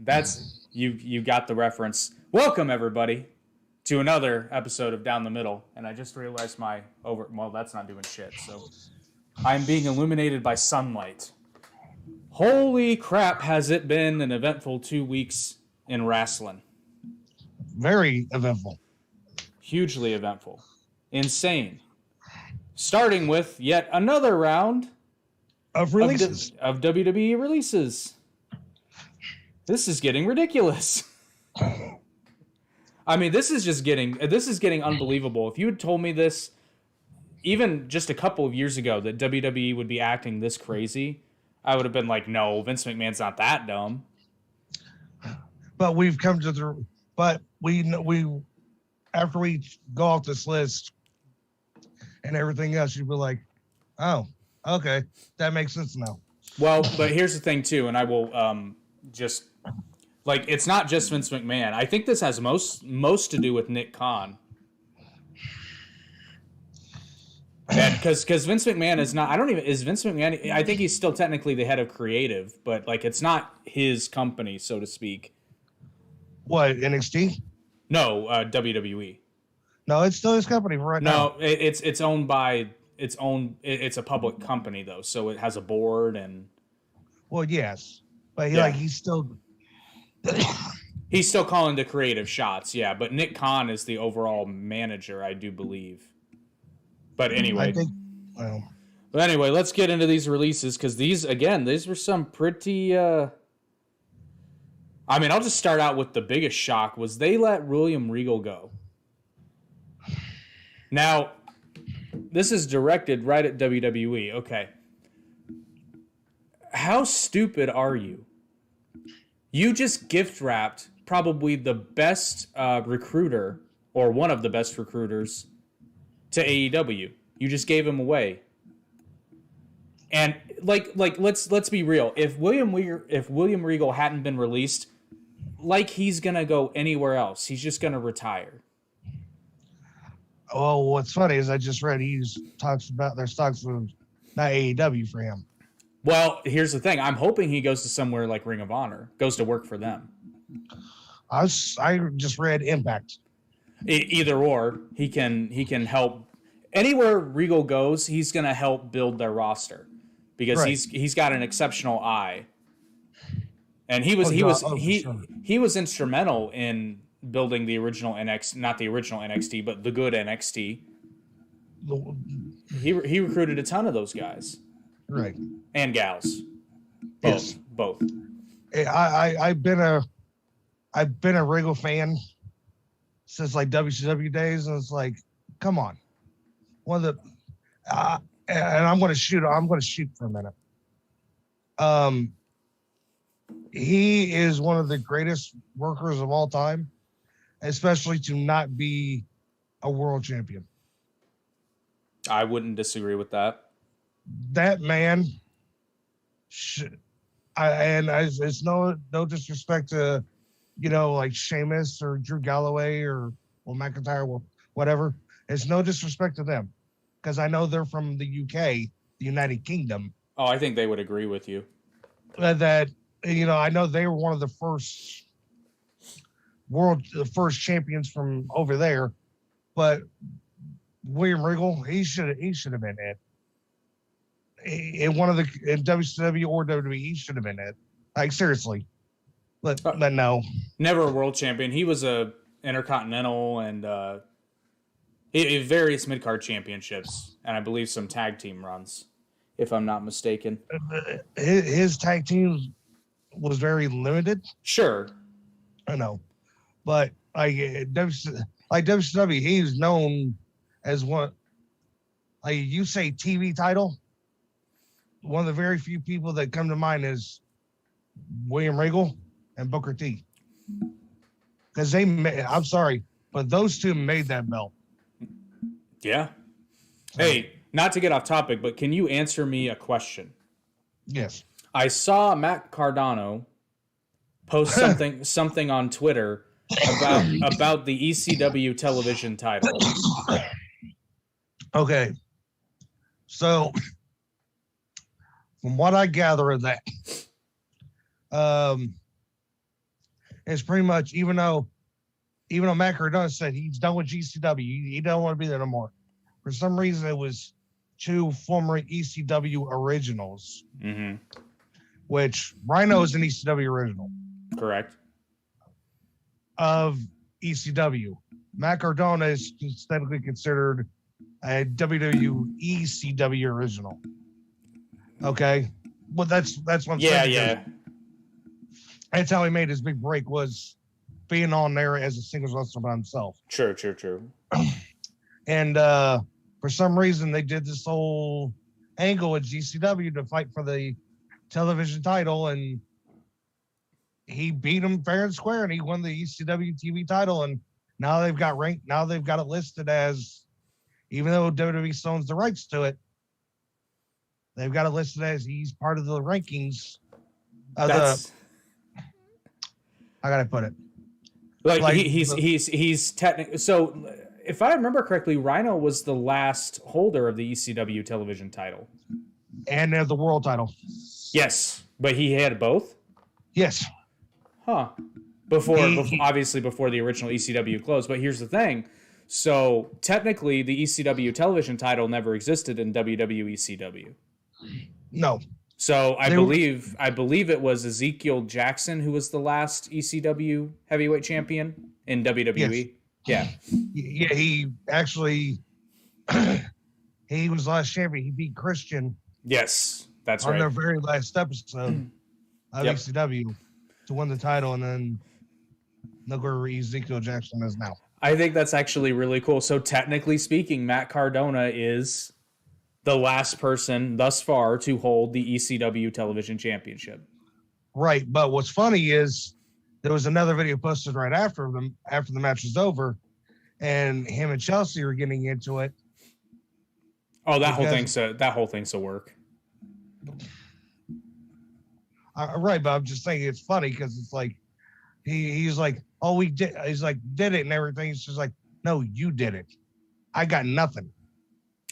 That's you got the reference. Welcome everybody to another episode of Down the Middle. And I just realized that's not doing shit. So I'm being illuminated by sunlight. Holy crap, has it been an eventful 2 weeks in wrestling. Very eventful. Hugely eventful. Insane. Starting with yet another round of releases. Of WWE releases. This is getting ridiculous. I mean, this is getting unbelievable. If you had told me this even just a couple of years ago that WWE would be acting this crazy, I would have been like, no, Vince McMahon's not that dumb. But we after we go off this list and everything else, you'd be like, oh, okay, that makes sense now. Well, but here's the thing too, and I will just like, it's not just Vince McMahon. I think this has most to do with Nick Khan. Because Vince McMahon is not, is Vince McMahon, I think he's still technically the head of creative, but like it's not his company, so to speak. What, NXT? No, WWE. No, it's still his company right now. No, it's owned by it's a public company though, so it has a board and. Well, yes, but he's still calling the creative shots, yeah. But Nick Khan is the overall manager, I do believe. But anyway, But anyway, let's get into these releases because these were some pretty. I mean, I'll just start out with the biggest shock was they let William Regal go. Now, this is directed right at WWE. Okay. How stupid are you? You just gift wrapped probably the best recruiter or one of the best recruiters to AEW. You just gave him away. And like let's be real. If William Regal hadn't been released, like he's gonna go anywhere else. He's just gonna retire. Oh, what's funny is I just read there's talks with not AEW for him. Well, here's the thing. I'm hoping he goes to somewhere like Ring of Honor, goes to work for them. I just read Impact. Either or, he can help anywhere Regal goes. He's gonna help build their roster because he's got an exceptional eye, and he was instrumental in building the original NXT, not the original NXT, but the good NXT. He recruited a ton of those guys, right, and gals, both. I've been a Regal fan since like WCW days, and it's like, come on, one of the and I'm going to shoot for a minute. He is one of the greatest workers of all time, especially to not be a world champion. I wouldn't disagree with that. That man, it's no disrespect to, like Sheamus or Drew Galloway or McIntyre or whatever. It's no disrespect to them because I know they're from the UK, the United Kingdom. Oh, I think they would agree with you. That, I know they were one of the first champions from over there, but William Regal, he should have been it. In WCW or WWE, he should have been it. Like, seriously. But no. Never a world champion. He was a Intercontinental and various mid-card championships, and I believe some tag team runs, if I'm not mistaken. His tag team was very limited. Sure. I know. But WCW, he's known as one, like you say TV title, one of the very few people that come to mind is William Regal and Booker T. Because I'm sorry, but those two made that belt. Yeah. Hey, not to get off topic, but can you answer me a question? Yes. I saw Matt Cardano post something on Twitter about the ECW television title. Okay. So, from what I gather of that, is pretty much, even though Matt Cardona said he's done with GCW, he don't want to be there no more. For some reason, it was 2 former ECW originals, which Rhino is an ECW original. Correct. Of ECW. Matt Cardona is technically considered a WWE ECW original. Okay. Well, that's what I'm saying. Yeah. That's how he made his big break, was being on there as a singles wrestler by himself. True. And for some reason, they did this whole angle at GCW to fight for the television title, and he beat him fair and square, and he won the ECW TV title. And now they've got ranked. Now they've got it listed as, even though WWE still owns the rights to it, they've got it listed as he's part of the rankings. How can I put it? Like he's technically. So, if I remember correctly, Rhino was the last holder of the ECW television title and the world title. Yes, but he had both. Yes. Huh. Obviously before the original ECW closed. But here's the thing. So technically the ECW television title never existed in WWE ECW. No. So I believe it was Ezekiel Jackson who was the last ECW heavyweight champion in WWE. Yes. Yeah, he actually he was last champion. He beat Christian. Yes, that's on right. their very last episode of ECW to win the title, and then look where Ezekiel Jackson is now. I think that's actually really cool. So technically speaking, Matt Cardona is the last person thus far to hold the ECW television championship. Right, but what's funny is there was another video posted right after the match was over, and him and Chelsea were getting into it. Oh, that whole thing's a work. Right, but I'm just saying it's funny because it's like he's like, oh, we did. He's like, did it and everything. It's just like, no, you did it. I got nothing.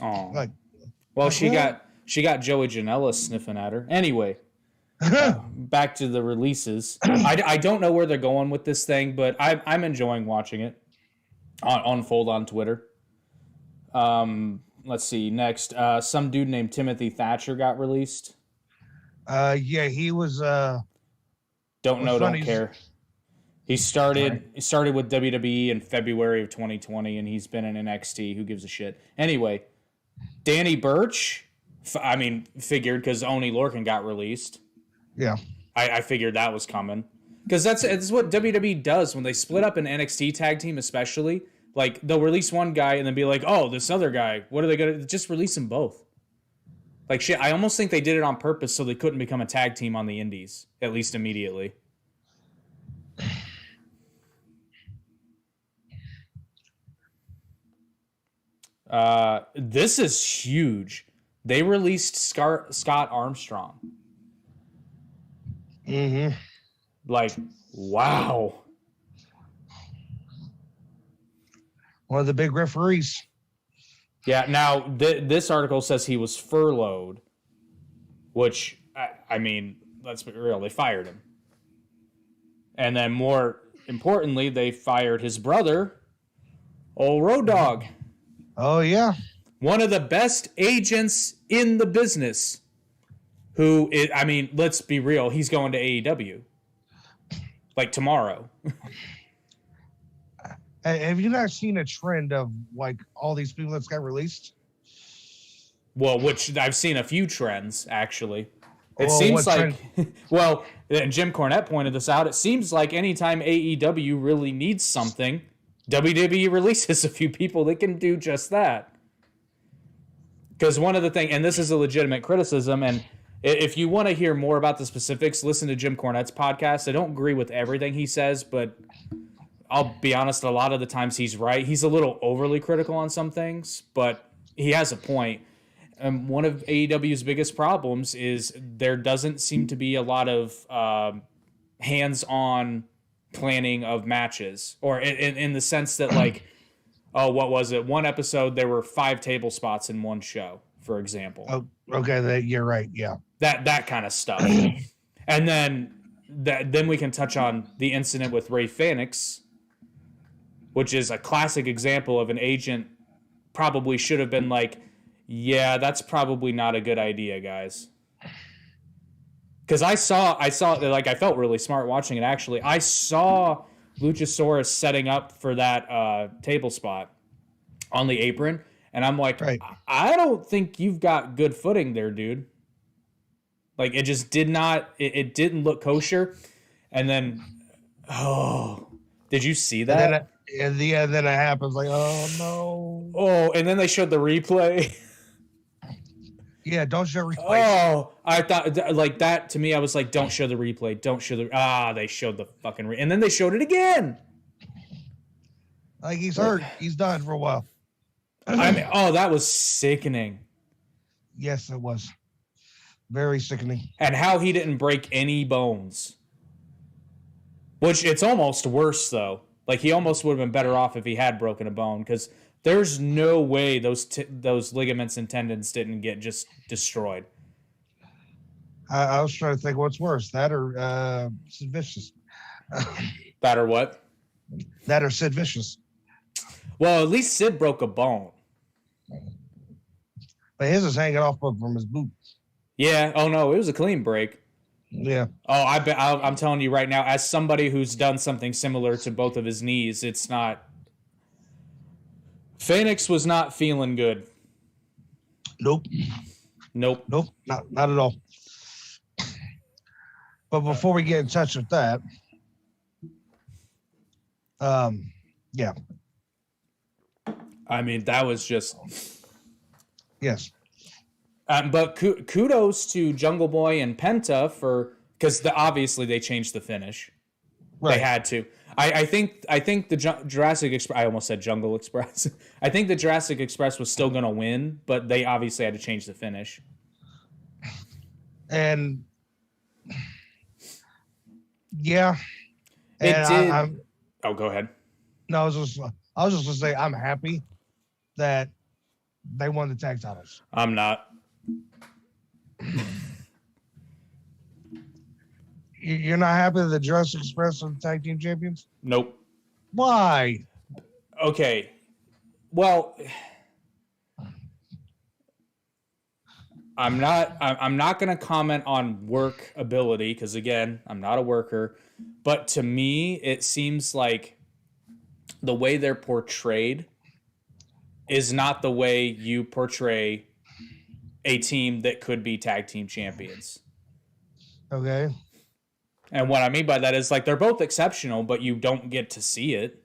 Oh, like, well, she got Joey Janela sniffing at her. Anyway, back to the releases. I don't know where they're going with this thing, but I'm enjoying watching it unfold on Twitter. Let's see. Next, some dude named Timothy Thatcher got released. Yeah, he was. Don't care. He started with WWE in February of 2020, and he's been in NXT. Who gives a shit? Anyway, Danny Burch. Figured because Oney Lorcan got released. Yeah, I figured that was coming because that's what WWE does when they split up an NXT tag team, especially. Like they'll release one guy and then be like, "Oh, this other guy. What are they gonna just release them both?" Like shit, I almost think they did it on purpose so they couldn't become a tag team on the indies, at least immediately. This is huge. They released Scott Armstrong. Mm-hmm. Like, wow. One of the big referees. Yeah, now this article says he was furloughed, which, let's be real, they fired him. And then more importantly, they fired his brother, old Road Dogg. Oh, yeah. One of the best agents in the business who, let's be real, he's going to AEW. Like tomorrow. Have you not seen a trend of like all these people that's got released? Well, which I've seen a few trends actually. It seems like, well, and Jim Cornette pointed this out. It seems like anytime AEW really needs something, WWE releases a few people that can do just that. Because one of the things, and this is a legitimate criticism, and if you want to hear more about the specifics, listen to Jim Cornette's podcast. I don't agree with everything he says, but I'll be honest, a lot of the times he's right. He's a little overly critical on some things, but he has a point. And one of AEW's biggest problems is there doesn't seem to be a lot of hands-on planning of matches, or in the sense that, like, oh, what was it? One episode, there were 5 table spots in one show, for example. Oh, okay, you're right, yeah. That kind of stuff. And then then we can touch on the incident with Ray Phoenix, which is a classic example of an agent probably should have been like, yeah, that's probably not a good idea, guys. Because I saw, like, I felt really smart watching it, actually. I saw Luchasaurus setting up for that table spot on the apron, and I'm like, Right. I don't think you've got good footing there, dude. Like, it just did not, it didn't look kosher. And then, did you see that? And then it happens like, oh no. Oh, and then they showed the replay. Yeah, don't show replay. Oh, I thought, like, that to me, I was like, don't show the replay. Don't show the, they showed the fucking, and then they showed it again. Like, he's hurt. He's done for a while. I mean, that was sickening. Yes, it was. Very sickening. And how he didn't break any bones. Which, it's almost worse, though. Like, he almost would have been better off if he had broken a bone, because there's no way those ligaments and tendons didn't get just destroyed. I was trying to think what's worse, that or Sid Vicious. That or what? That or Sid Vicious. Well, at least Sid broke a bone. But his is hanging off from his boot. Yeah. Oh, no, it was a clean break. Yeah. Oh, I'm telling you right now, as somebody who's done something similar to both of his knees, it's not... Phoenix was not feeling good. Nope. Nope. Not at all. But before we get in touch with that, yeah. I mean, that was just... Yes. But kudos to Jungle Boy and Penta because obviously they changed the finish. Right. They had to. I think the Jurassic Express. I almost said Jungle Express. I think the Jurassic Express was still going to win, but they obviously had to change the finish. And yeah, it did. Go ahead. No, I was just going to say I'm happy that they won the tag titles. I'm not. You're not happy that the Jurassic Express are the tag team champions? Nope. Why? Okay. Well, I'm not going to comment on work ability because, again, I'm not a worker. But to me, it seems like the way they're portrayed is not the way you portray a team that could be tag team champions. Okay. And what I mean by that is, like, they're both exceptional, but you don't get to see it.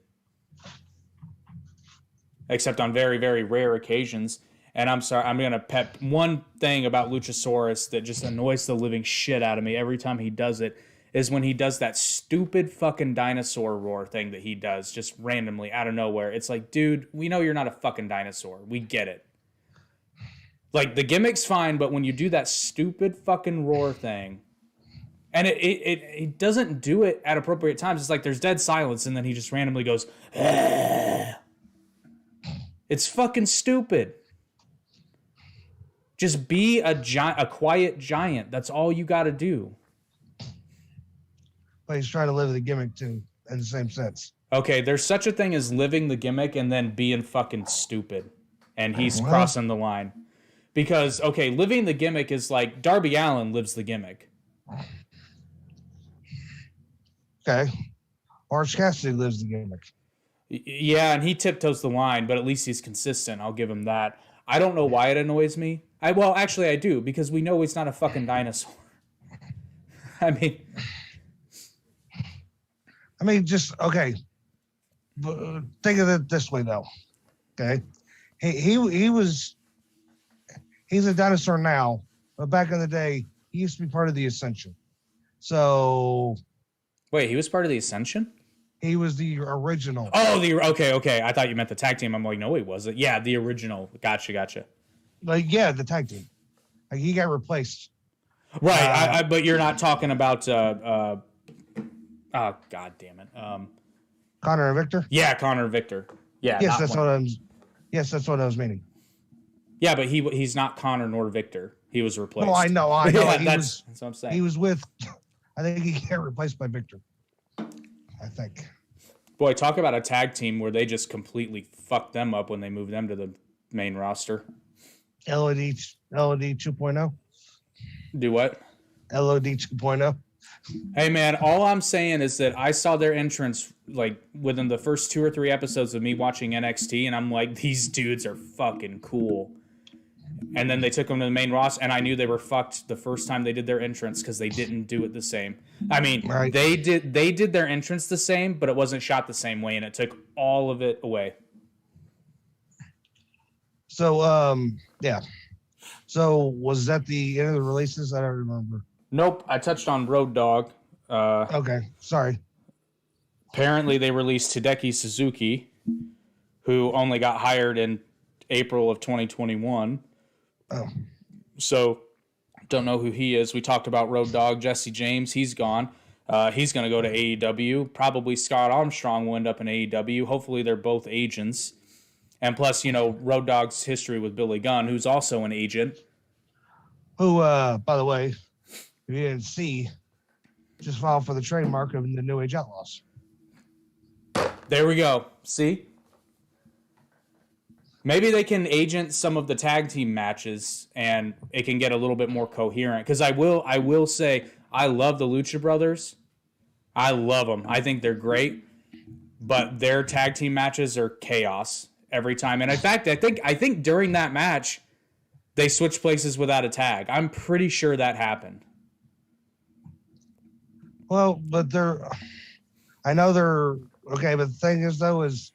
Except on very, very rare occasions. And I'm sorry, I'm going to pep one thing about Luchasaurus that just annoys the living shit out of me every time he does it is when he does that stupid fucking dinosaur roar thing that he does just randomly out of nowhere. It's like, dude, we know you're not a fucking dinosaur. We get it. Like, the gimmick's fine, but when you do that stupid fucking roar thing, and it doesn't do it at appropriate times. It's like there's dead silence, and then he just randomly goes, ah. It's fucking stupid. Just be a quiet giant. That's all you got to do. But he's trying to live the gimmick, too, in the same sense. Okay, there's such a thing as living the gimmick and then being fucking stupid. And he's crossing the line. Because, okay, living the gimmick is like Darby Allin lives the gimmick. Okay. Orange Cassidy lives the gimmick. Yeah, and he tiptoes the line, but at least he's consistent. I'll give him that. I don't know why it annoys me. Well, actually, I do, because we know he's not a fucking dinosaur. I mean, just, okay. Think of it this way, though. Okay. He's a dinosaur now, but back in the day, he used to be part of the Ascension. So... Wait, he was part of the Ascension? He was the original. Oh, okay. I thought you meant the tag team. I'm like, no, he wasn't. Yeah, the original. Gotcha. Like, yeah, the tag team. Like, he got replaced. Right, but you're not talking about, oh, God damn it. Connor and Victor? Yeah, Connor and Victor. Yeah. Yes, that's what I was meaning. Yeah, but he's not Connor nor Victor. He was replaced. No, I know. Yeah, that's what I'm saying. He was with, I think he get replaced by Victor. I think. Boy, talk about a tag team where they just completely fucked them up when they moved them to the main roster. LOD 2.0. Do what? LOD 2.0. Hey man, all I'm saying is that I saw their entrance like within the first 2 or 3 episodes of me watching NXT, and I'm like, these dudes are fucking cool. And then they took them to the main roster, and I knew they were fucked the first time they did their entrance because they didn't do it the same. I mean, Right. they did their entrance the same, but it wasn't shot the same way, and it took all of it away. So yeah. So was that the end of the releases? I don't remember. Nope, I touched on Road Dogg. Okay, sorry. Apparently, they released Hideki Suzuki, who only got hired in April of 2021. Oh. So, don't know who he is. We talked about Road Dogg, Jesse James. He's gone. He's going to go to AEW. Probably Scott Armstrong will end up in AEW. Hopefully, they're both agents. And plus, Road Dogg's history with Billy Gunn, who's also an agent. Who, by the way, if you didn't see, just filed for the trademark of the New Age Outlaws. There we go. See? Maybe they can agent some of the tag team matches and it can get a little bit more coherent. Because I will say, I love the Lucha Brothers. I love them. I think they're great. But their tag team matches are chaos every time. And in fact, I think during that match, they switched places without a tag. I'm pretty sure that happened. Well, but I know they're okay. But the thing is, though, is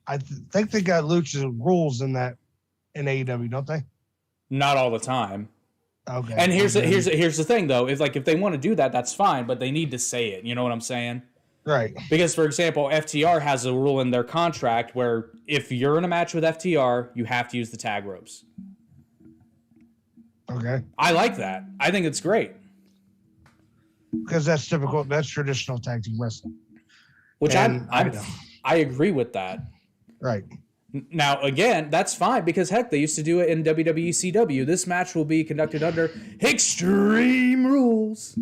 I think they got lucha rules in AEW, don't they? Not all the time. Okay. And here's the thing, though. If they want to do that, that's fine. But they need to say it. You know what I'm saying? Right. Because, for example, FTR has a rule in their contract where if you're in a match with FTR, you have to use the tag ropes. Okay. I like that. I think it's great. Because that's typical. That's traditional tag team wrestling. Which I agree with that. Right. Now, again, that's fine because, heck, they used to do it in WWE CW. This match will be conducted under Extreme Rules.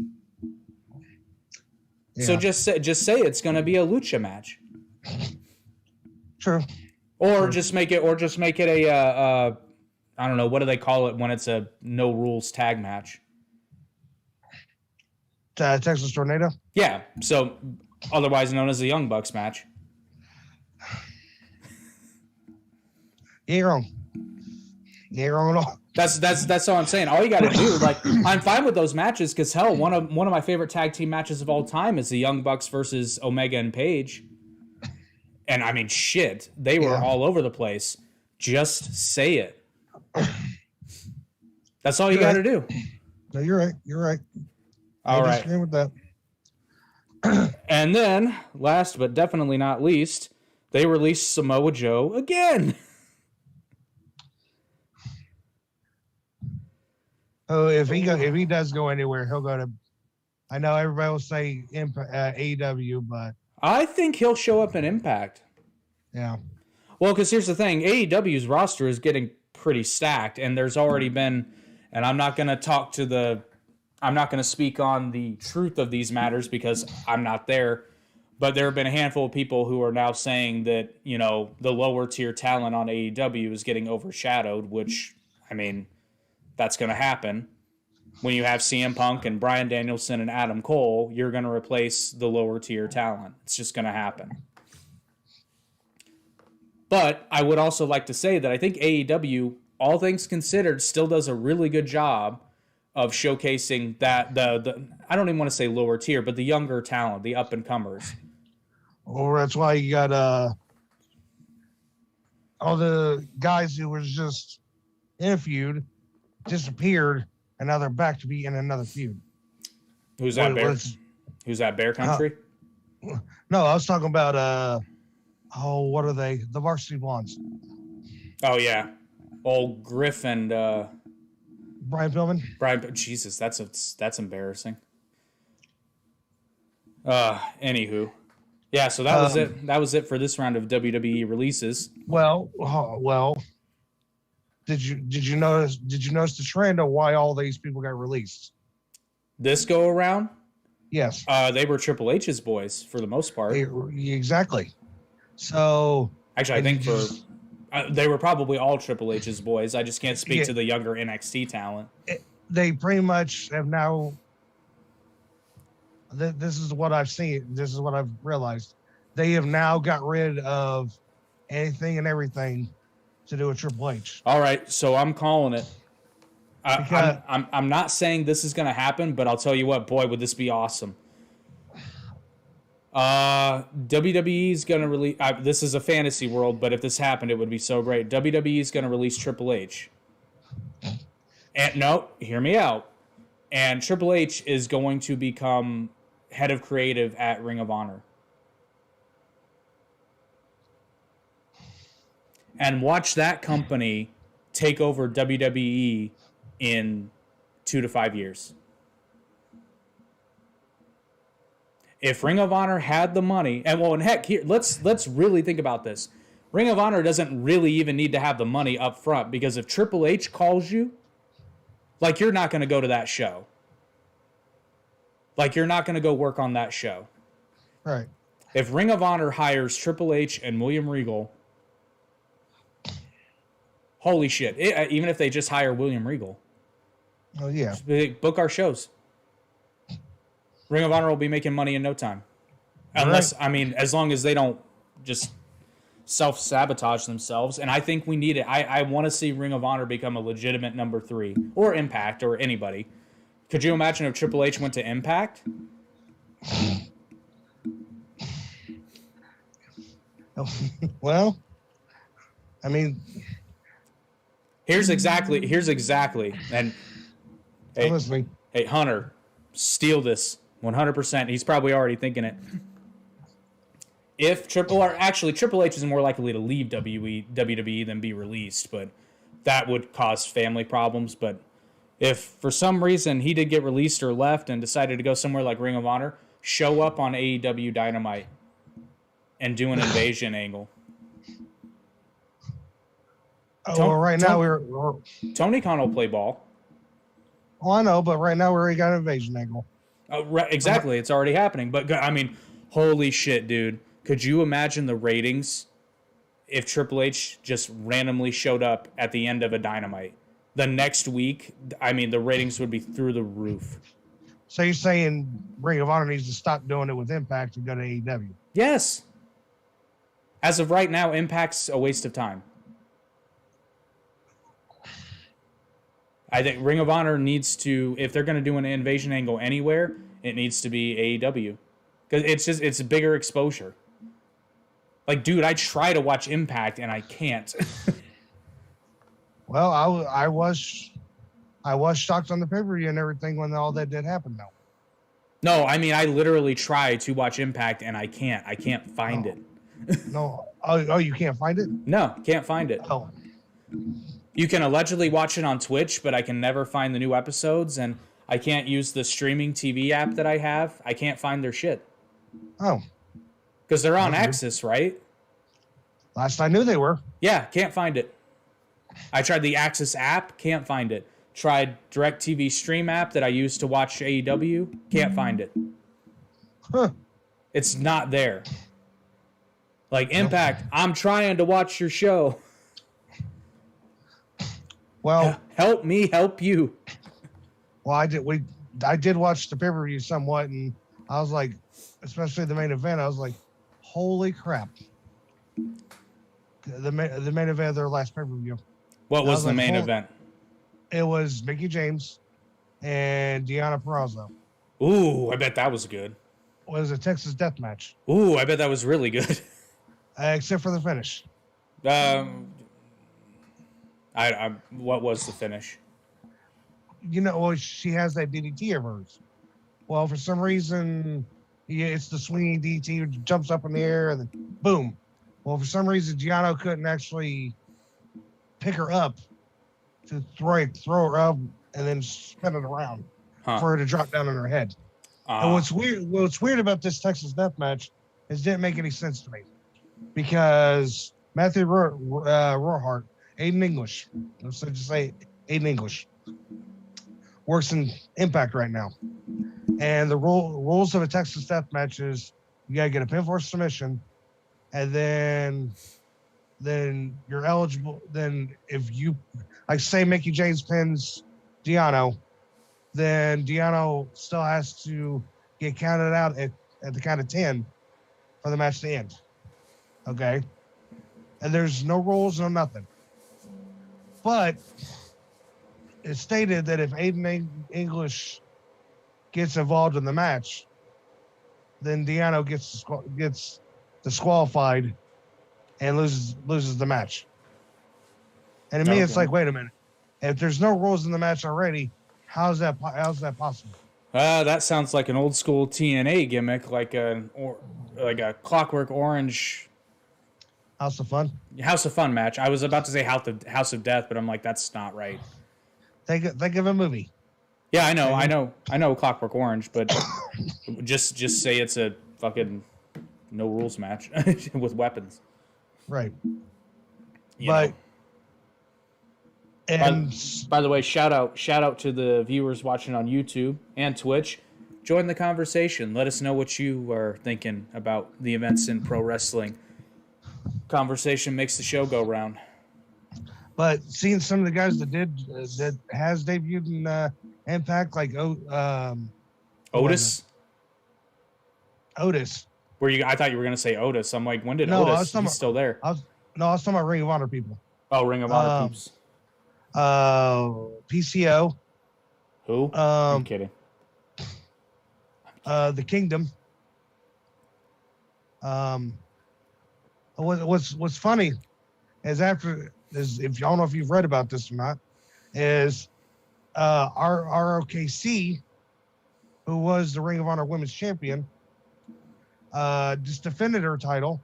Yeah. So just say it's going to be a lucha match. True. Or just make it a I don't know, what do they call it when it's a no rules tag match? Texas Tornado? Yeah. So otherwise known as the Young Bucks match. You ain't wrong. You ain't wrong at all. That's all I'm saying. All you got to do, I'm fine with those matches because hell, one of my favorite tag team matches of all time is the Young Bucks versus Omega and Page. And I mean, shit, they were all over the place. Just say it. That's all you got to do. No, you're right. You're right. All right. I disagree with that. And then, last but definitely not least, they released Samoa Joe again. Oh, if he does go anywhere, he'll go to. I know everybody will say AEW, but I think he'll show up in Impact. Yeah. Well, because here's the thing: AEW's roster is getting pretty stacked, and there's already been. And I'm not going to speak on the truth of these matters because I'm not there. But there have been a handful of people who are now saying that the lower tier talent on AEW is getting overshadowed, which I mean. That's going to happen. When you have CM Punk and Bryan Danielson and Adam Cole, you're going to replace the lower tier talent. It's just going to happen. But I would also like to say that I think AEW, all things considered, still does a really good job of showcasing that the I don't even want to say lower tier, but the younger talent, the up and comers. Well, that's why you got all the guys who was just in a feud. Disappeared, and now they're back to be in another feud. Who's that, Bear? Who's that, Bear Country? No, I was talking about what are they? The Varsity Blondes. Oh yeah, old Griff and Brian Pillman. Jesus, that's embarrassing. Anywho, yeah. So that was it. That was it for this round of WWE releases. Well. Did you notice the trend of why all these people got released? This go around, Yes, they were Triple H's boys for the most part. exactly. So Actually, I think just, they were probably all Triple H's boys. I just can't speak Yeah. to the younger NXT talent. they pretty much have now. This is what I've seen. This is what I've realized. They have now got rid of anything and everything to do with Triple H. All right, so I'm calling it. Because- I'm not saying this is going to happen, but I'll tell you what, boy, would this be awesome. WWE is going to release. This is a fantasy world, but if this happened, it would be so great. WWE is going to release Triple H. And no, hear me out. And Triple H is going to become head of creative at Ring of Honor. And watch that company take over WWE in 2 to 5 years. If Ring of Honor had the money, and heck, here let's really think about this. Ring of Honor doesn't really even need to have the money up front, because if Triple H calls you, like, you're not going to go to that show. Like, you're not going to go work on that show. Right. If Ring of Honor hires Triple H and William Regal, holy shit. Even if they just hire William Regal. Oh, yeah. Book our shows. Ring of Honor will be making money in no time. Unless, right. I mean, as long as they don't just self-sabotage themselves. And I think we need it. I want to see Ring of Honor become a legitimate number 3. Or Impact, or anybody. Could you imagine if Triple H went to Impact? Well, I mean... Here's exactly, and hey, Hunter, steal this 100%. He's probably already thinking it. If Triple H is more likely to leave WWE than be released, but that would cause family problems. But if for some reason he did get released or left and decided to go somewhere like Ring of Honor, show up on AEW Dynamite and do an invasion angle. Well, right now we're Tony Khan will play ball. Oh, I know, but right now we already got an invasion angle. Right, exactly, it's already happening. But I mean, holy shit, dude! Could you imagine the ratings if Triple H just randomly showed up at the end of a Dynamite the next week? I mean, the ratings would be through the roof. So you're saying Ring of Honor needs to stop doing it with Impact and go to AEW? Yes. As of right now, Impact's a waste of time. I think Ring of Honor needs to, if they're going to do an invasion angle anywhere, it needs to be AEW. Because it's a bigger exposure. Like, dude, I try to watch Impact and I can't. Well, I was shocked on the pay-per-view and everything when all that did happen, though. No, I mean, I literally try to watch Impact and I can't. I can't find it. No. Oh, you can't find it? No, can't find it. Oh. You can allegedly watch it on Twitch, but I can never find the new episodes, and I can't use the streaming TV app that I have. I can't find their shit. Oh. Because they're on Axis, right? Last I knew they were. Yeah, can't find it. I tried the Axis app, can't find it. Tried DirecTV Stream app that I use to watch AEW, can't find it. Huh. It's not there. Like, Impact, I'm trying to watch your show. Well, help me help you. Well, I did watch the pay-per-view somewhat, and I was like, especially the main event, I was like, holy crap. The main event of their last pay-per-view. What was the main event? It was Mickie James and Deonna Purrazzo. Ooh, I bet that was good. It was a Texas death match. Ooh, I bet that was really good. Except for the finish. What was the finish? You know, well, she has that DDT of hers. Well, for some reason, it's the swinging DDT, jumps up in the air, and then boom. Well, for some reason, Giano couldn't actually pick her up to throw her up and then spin it around for her to drop down on her head. And what's weird about this Texas death match is it didn't make any sense to me, because Matthew Rohrhart, Aiden English, let's just say Aiden English, works in Impact right now. And the rules of a Texas death match is you gotta get a pinfall submission, and then you're eligible. Then if you, like, say Mickey James pins Deano, then Deano still has to get counted out at the count of 10 for the match to end. Okay, and there's no rules, no nothing. But it's stated that if Aiden English gets involved in the match, then Deano gets disqualified and loses the match. And to me, it's like, wait a minute. If there's no rules in the match already, how's that possible? That sounds like an old school TNA gimmick, like a Clockwork Orange House of Fun match. I was about to say House of Death, but I'm like, that's not right. Think of a movie. Yeah, I know Clockwork Orange, but just say it's a fucking no rules match with weapons. Right. By the way, shout out to the viewers watching on YouTube and Twitch. Join the conversation. Let us know what you are thinking about the events in pro wrestling. Conversation makes the show go round. But seeing some of the guys that has debuted in Impact, like Otis. Otis. I thought you were gonna say Otis. I'm like, when did Otis? He's still there. I was talking about Ring of Honor people. Oh, Ring of Honor peeps. PCO. Who? I'm kidding. The Kingdom. What's funny is if you don't know if you've read about this or not, is our ROKC, who was the Ring of Honor Women's Champion, just defended her title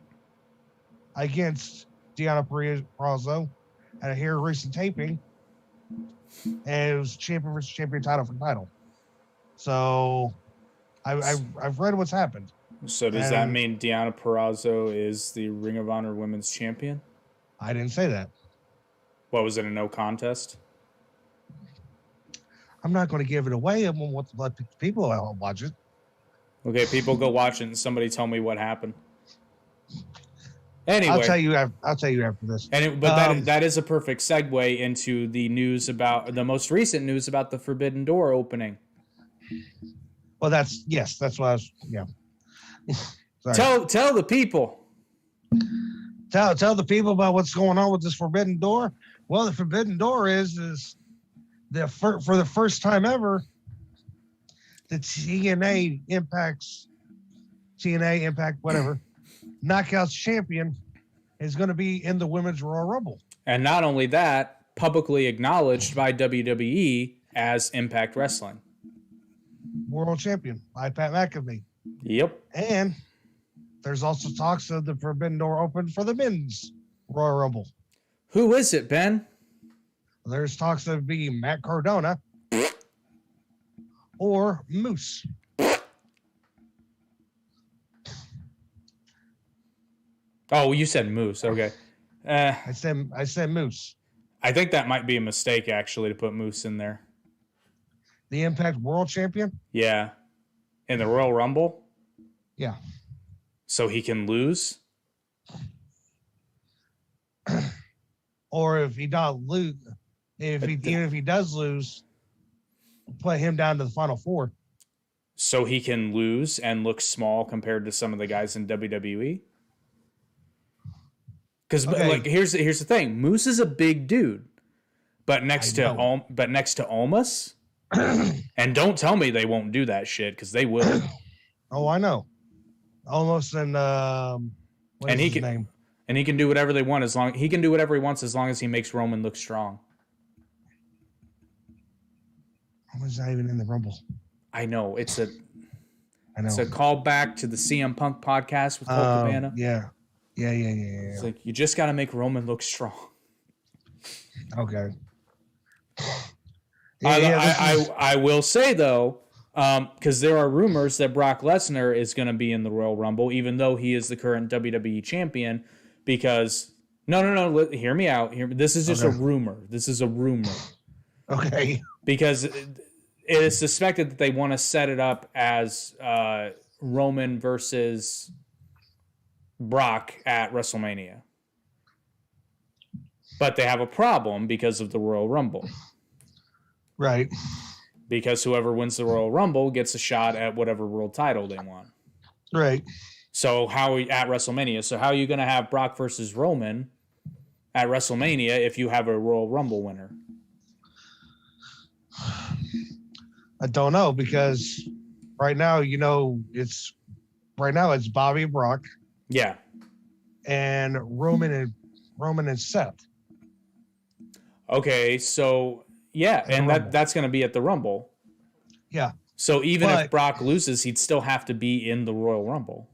against Deonna Purrazzo at a here recent taping, and it was champion versus champion, title for title. So I've read what's happened. So does that mean Deonna Purrazzo is the Ring of Honor Women's Champion? I didn't say that. What, was it a no contest? I'm not going to give it away. I want to let people watch it. Okay, people go watch it and somebody tell me what happened. Anyway, I'll tell you after this. That is a perfect segue into the news about the most recent news about the Forbidden Door opening. Well, that's what I was. Yeah. Tell the people. Tell the people about what's going on with this Forbidden Door. Well, the Forbidden Door is for the first time ever, the TNA Impact, whatever, Knockouts champion is going to be in the Women's Royal Rumble. And not only that, publicly acknowledged by WWE as Impact Wrestling. World champion by Pat McAfee. Yep. And there's also talks of the Forbidden Door open for the Men's Royal Rumble. Who is it, Ben? There's talks of being Matt Cardona or Moose. Oh, you said Moose. Okay. I said Moose. I think that might be a mistake, actually, to put Moose in there. The Impact World Champion? Yeah. In the Royal Rumble? Yeah. So he can lose? Or if he does lose, even if he does lose, put him down to the Final Four. So he can lose and look small compared to some of the guys in WWE? Because here's the thing, Moose is a big dude, but next to Omos, and don't tell me they won't do that shit, because they will. Oh, I know. Almost in his name? And he can do whatever they want he can do whatever he wants as long as he makes Roman look strong. Roman's not even in the Rumble. I know it's a callback to the CM Punk podcast with Colt Cabana. Yeah. It's like, you just got to make Roman look strong. Okay. I will say, though, because there are rumors that Brock Lesnar is going to be in the Royal Rumble, even though he is the current WWE champion, because... No, hear me out. This is just a rumor. This is a rumor. Okay. Because it is suspected that they want to set it up as Roman versus Brock at WrestleMania. But they have a problem because of the Royal Rumble. Right. Because whoever wins the Royal Rumble gets a shot at whatever world title they want. Right. So how at WrestleMania? So how are you going to have Brock versus Roman at WrestleMania if you have a Royal Rumble winner? I don't know, because right now, it's Bobby and Brock. Yeah. And Roman and Seth. Okay, so yeah, and that's going to be at the Rumble. Yeah. So even if Brock loses, he'd still have to be in the Royal Rumble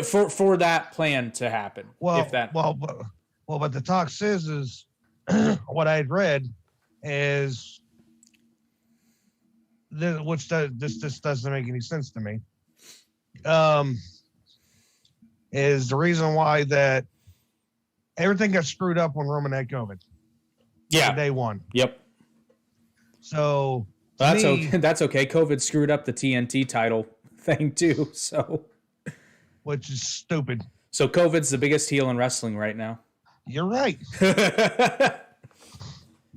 for that plan to happen. But the talk says is what I had read is this doesn't make any sense to me. Is the reason why that everything got screwed up when Roman had COVID. Yeah. Day one. Yep. So that's okay. That's okay. COVID screwed up the TNT title thing too. So, which is stupid. So COVID's the biggest heel in wrestling right now. You're right.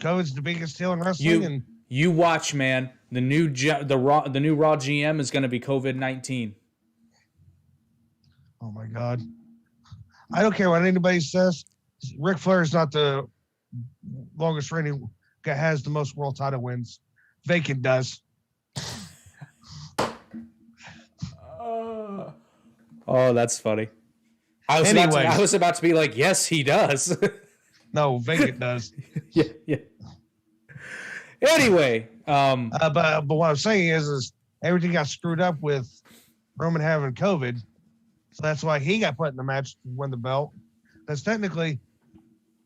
COVID's the biggest heel in wrestling. You watch, man. The new Raw GM is going to be COVID-19. Oh my God! I don't care what anybody says. Ric Flair is not the longest reigning guy, has the most world title wins. Vacant does. Oh, that's funny. I was about to be like, yes, he does. No, Vacant does. Yeah. Anyway, but what I'm saying is everything got screwed up with Roman having COVID, so that's why he got put in the match to win the belt. That's technically,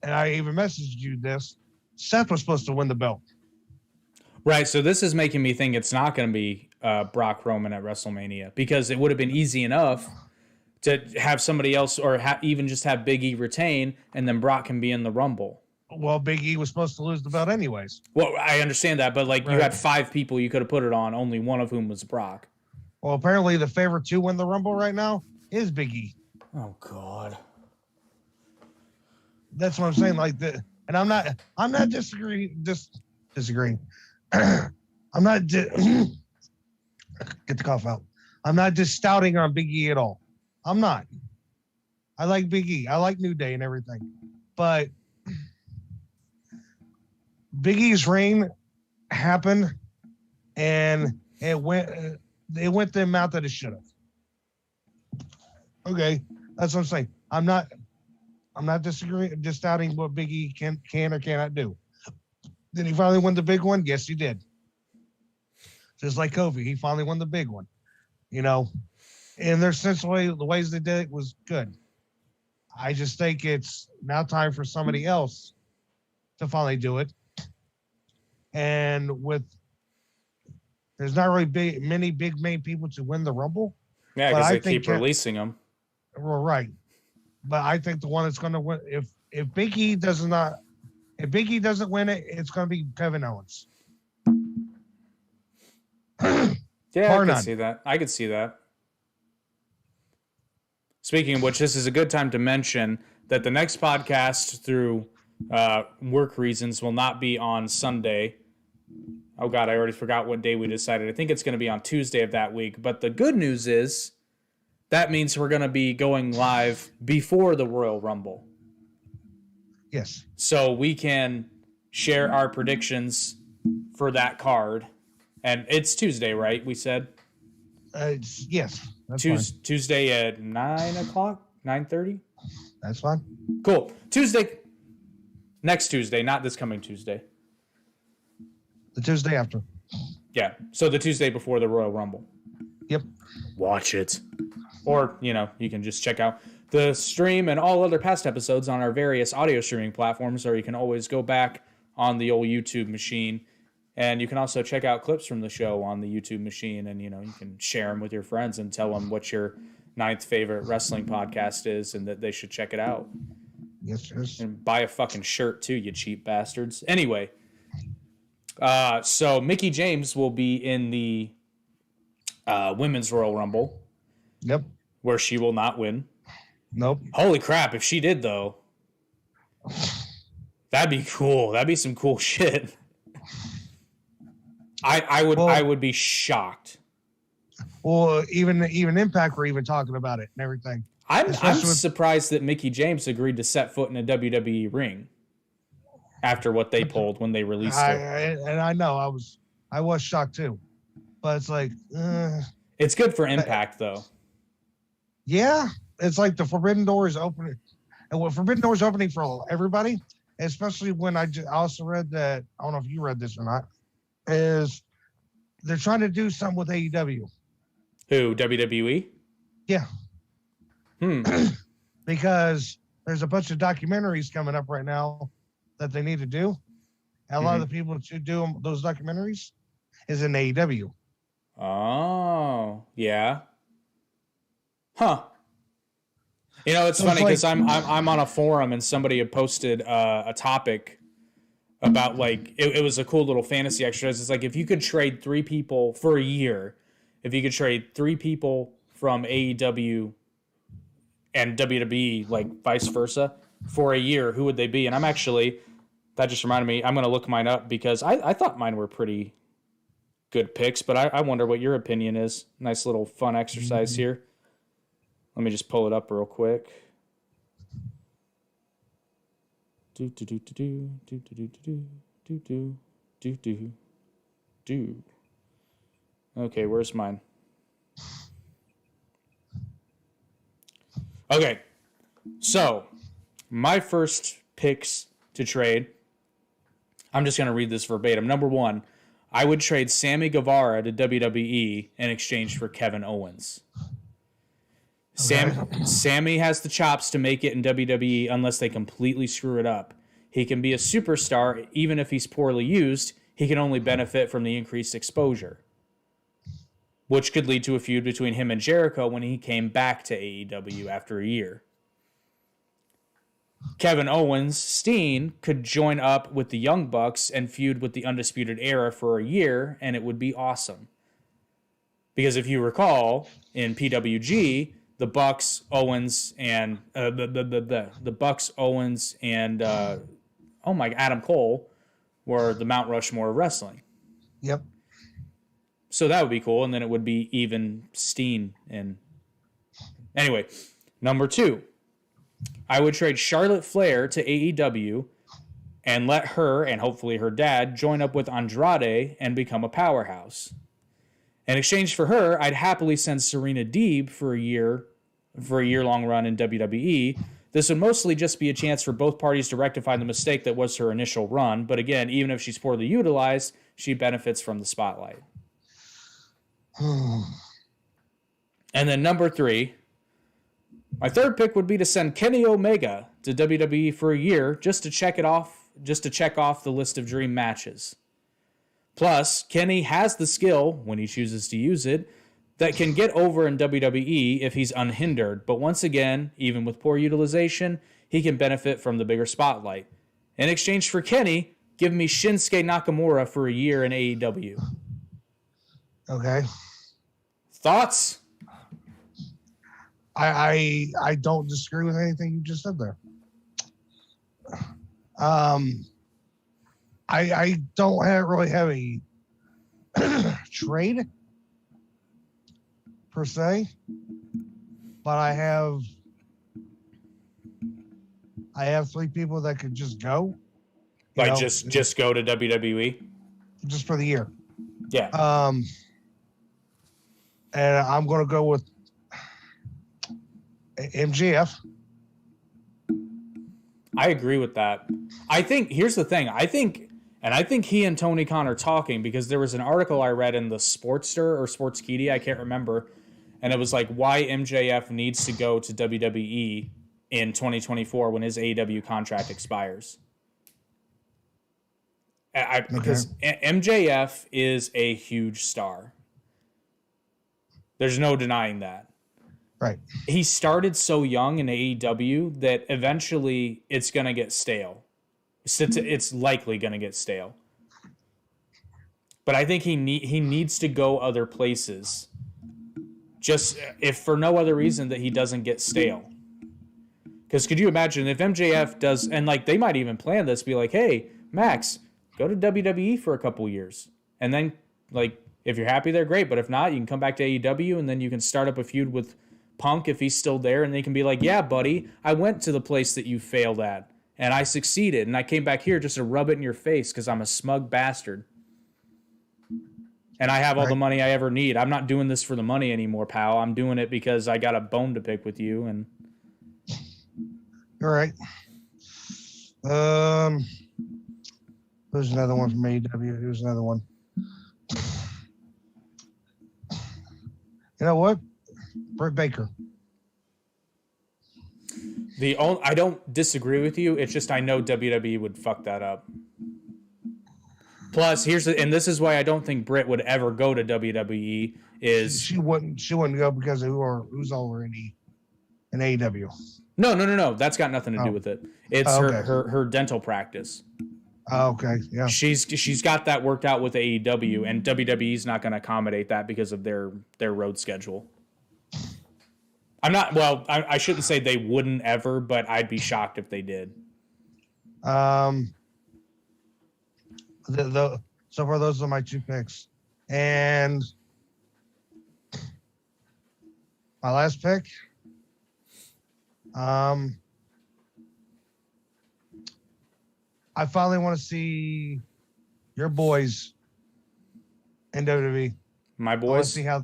and I even messaged you this, Seth was supposed to win the belt. Right, so this is making me think it's not going to be Brock Roman at WrestleMania, because it would have been easy enough to have somebody else, or even just have Big E retain, and then Brock can be in the Rumble. Well, Big E was supposed to lose the belt anyways. Well, I understand that, but you had 5 people you could have put it on, only one of whom was Brock. Well, apparently the favorite to win the Rumble right now is Big E. Oh God. That's what I'm saying. And I'm not disagreeing. I'm not get the cough out. I'm not just stouting on Big E at all. I'm not. I like Big E. I like New Day and everything, but Big E's reign happened, and it went the amount that it should have. Okay, that's what I'm saying. I'm not disagreeing, just doubting what Big E can or cannot do. Did he finally win the big one? Yes, he did. Just like Kofi, he finally won the big one. And their sense the ways they did it was good. I just think it's now time for somebody else to finally do it. And there's not really many big main people to win the Rumble. Yeah, because they keep releasing them. Well, right. But I think the one that's going to win, if Big E doesn't win it, it's going to be Kevin Owens. Yeah, I could see that. Speaking of which, this is a good time to mention that the next podcast, through work reasons, will not be on Sunday. Oh God, I already forgot what day we decided. I think it's going to be on Tuesday of that week. But the good news is that means we're going to be going live before the Royal Rumble. Yes. So we can share our predictions for that card. And it's Tuesday, right? We said? Yes. Tuesday at 9 o'clock? 9:30? That's fine. Cool. Next Tuesday, not this coming Tuesday. The Tuesday after. Yeah. So the Tuesday before the Royal Rumble. Yep. Watch it. Or, you can just check out the stream and all other past episodes on our various audio streaming platforms, or you can always go back on the old YouTube machine. And you can also check out clips from the show on the YouTube machine, and, you can share them with your friends and tell them what your 9th favorite wrestling podcast is and that they should check it out. Yes. And buy a fucking shirt too, you cheap bastards. Anyway, So Mickey James will be in the Women's Royal Rumble, Yep. where she will not win. Nope. Holy crap! If she did, though, that'd be cool. That'd be some cool shit. I would be shocked. Well, even Impact were even talking about it and everything. I'm surprised that Mickey James agreed to set foot in a WWE ring after what they pulled when they released it. And I know I was shocked too, but it's like it's good for Impact though. Yeah, it's like the Forbidden Doors opening, and what Forbidden Doors opening for everybody, especially when I also read that, I don't know if you read this or not, is they're trying to do something with AEW. Who, WWE? Yeah. Because there's a bunch of documentaries coming up right now that they need to do. And a lot of the people to do those documentaries is in AEW. Oh, yeah. Huh. You know, it's funny because I'm on a forum and somebody had posted a topic about like it was a cool little fantasy exercise. It's like if you could trade 3 people for a year, if you could trade 3 people from AEW and WWE, like vice versa, for a year, who would they be? And that just reminded me, I'm going to look mine up because I thought mine were pretty good picks, but I wonder what your opinion is. Nice little fun exercise here. Let me just pull it up real quick. Okay, where's mine? Okay, so my first picks to trade, I'm just going to read this verbatim. Number 1, I would trade Sammy Guevara to WWE in exchange for Kevin Owens. Okay. Sammy has the chops to make it in WWE unless they completely screw it up. He can be a superstar even if he's poorly used. He can only benefit from the increased exposure, which could lead to a feud between him and Jericho when he came back to AEW after a year. Kevin Owens, Steen, could join up with the Young Bucks and feud with the Undisputed Era for a year, and it would be awesome. Because if you recall, in PWG, the Bucks, Owens, and the Bucks, Owens, and Adam Cole were the Mount Rushmore of wrestling. Yep. So that would be cool, and then it would be even Steen. And anyway, number 2, I would trade Charlotte Flair to AEW and let her and hopefully her dad join up with Andrade and become a powerhouse. In exchange for her, I'd happily send Serena Deeb for a year-long run in WWE. This would mostly just be a chance for both parties to rectify the mistake that was her initial run. But again, even if she's poorly utilized, she benefits from the spotlight. And then number 3, my third pick would be to send Kenny Omega to WWE for a year just to check off the list of dream matches. Plus, Kenny has the skill, when he chooses to use it, that can get over in WWE if he's unhindered. But once again, even with poor utilization, he can benefit from the bigger spotlight. In exchange for Kenny, give me Shinsuke Nakamura for a year in AEW. Okay. Thoughts? I don't disagree with anything you just said there. I don't really have a trade per se, but I have 3 people that could just go. Just go to WWE? Just for the year. Yeah. And I'm going to go with MJF. I agree with that. I think, here's the thing. I think he and Tony Khan are talking because there was an article I read in the Sportster or Sportskeeda, I can't remember, and it was like why MJF needs to go to WWE in 2024 when his AEW contract expires. Because MJF is a huge star. There's no denying that. Right. He started so young in AEW that eventually it's going to get stale. It's likely going to get stale. But I think he needs to go other places. Just if for no other reason that he doesn't get stale. Because could you imagine if MJF does, and like they might even plan this, be like, hey, Max, go to WWE for a couple years. And then, like, if you're happy there, great. But if not, you can come back to AEW and then you can start up a feud with Punk if he's still there. And they can be like, yeah, buddy, I went to the place that you failed at and I succeeded. And I came back here just to rub it in your face because I'm a smug bastard. And I have all the money I ever need. I'm not doing this for the money anymore, pal. I'm doing it because I got a bone to pick with you. And all right. There's another one from AEW. Here's another one. You know what? Britt Baker. I don't disagree with you. It's just I know WWE would fuck that up. Plus, and this is why I don't think Britt would ever go to WWE. Is she wouldn't go because of who's already in AEW. No. That's got nothing to do with it. It's her dental practice. Oh, okay, yeah. She's got that worked out with AEW, and WWE's not going to accommodate that because of their road schedule. I'm not. Well, I shouldn't say they wouldn't ever, but I'd be shocked if they did. So far, those are my two picks, and my last pick. I finally want to see your boys in WWE. My boys. I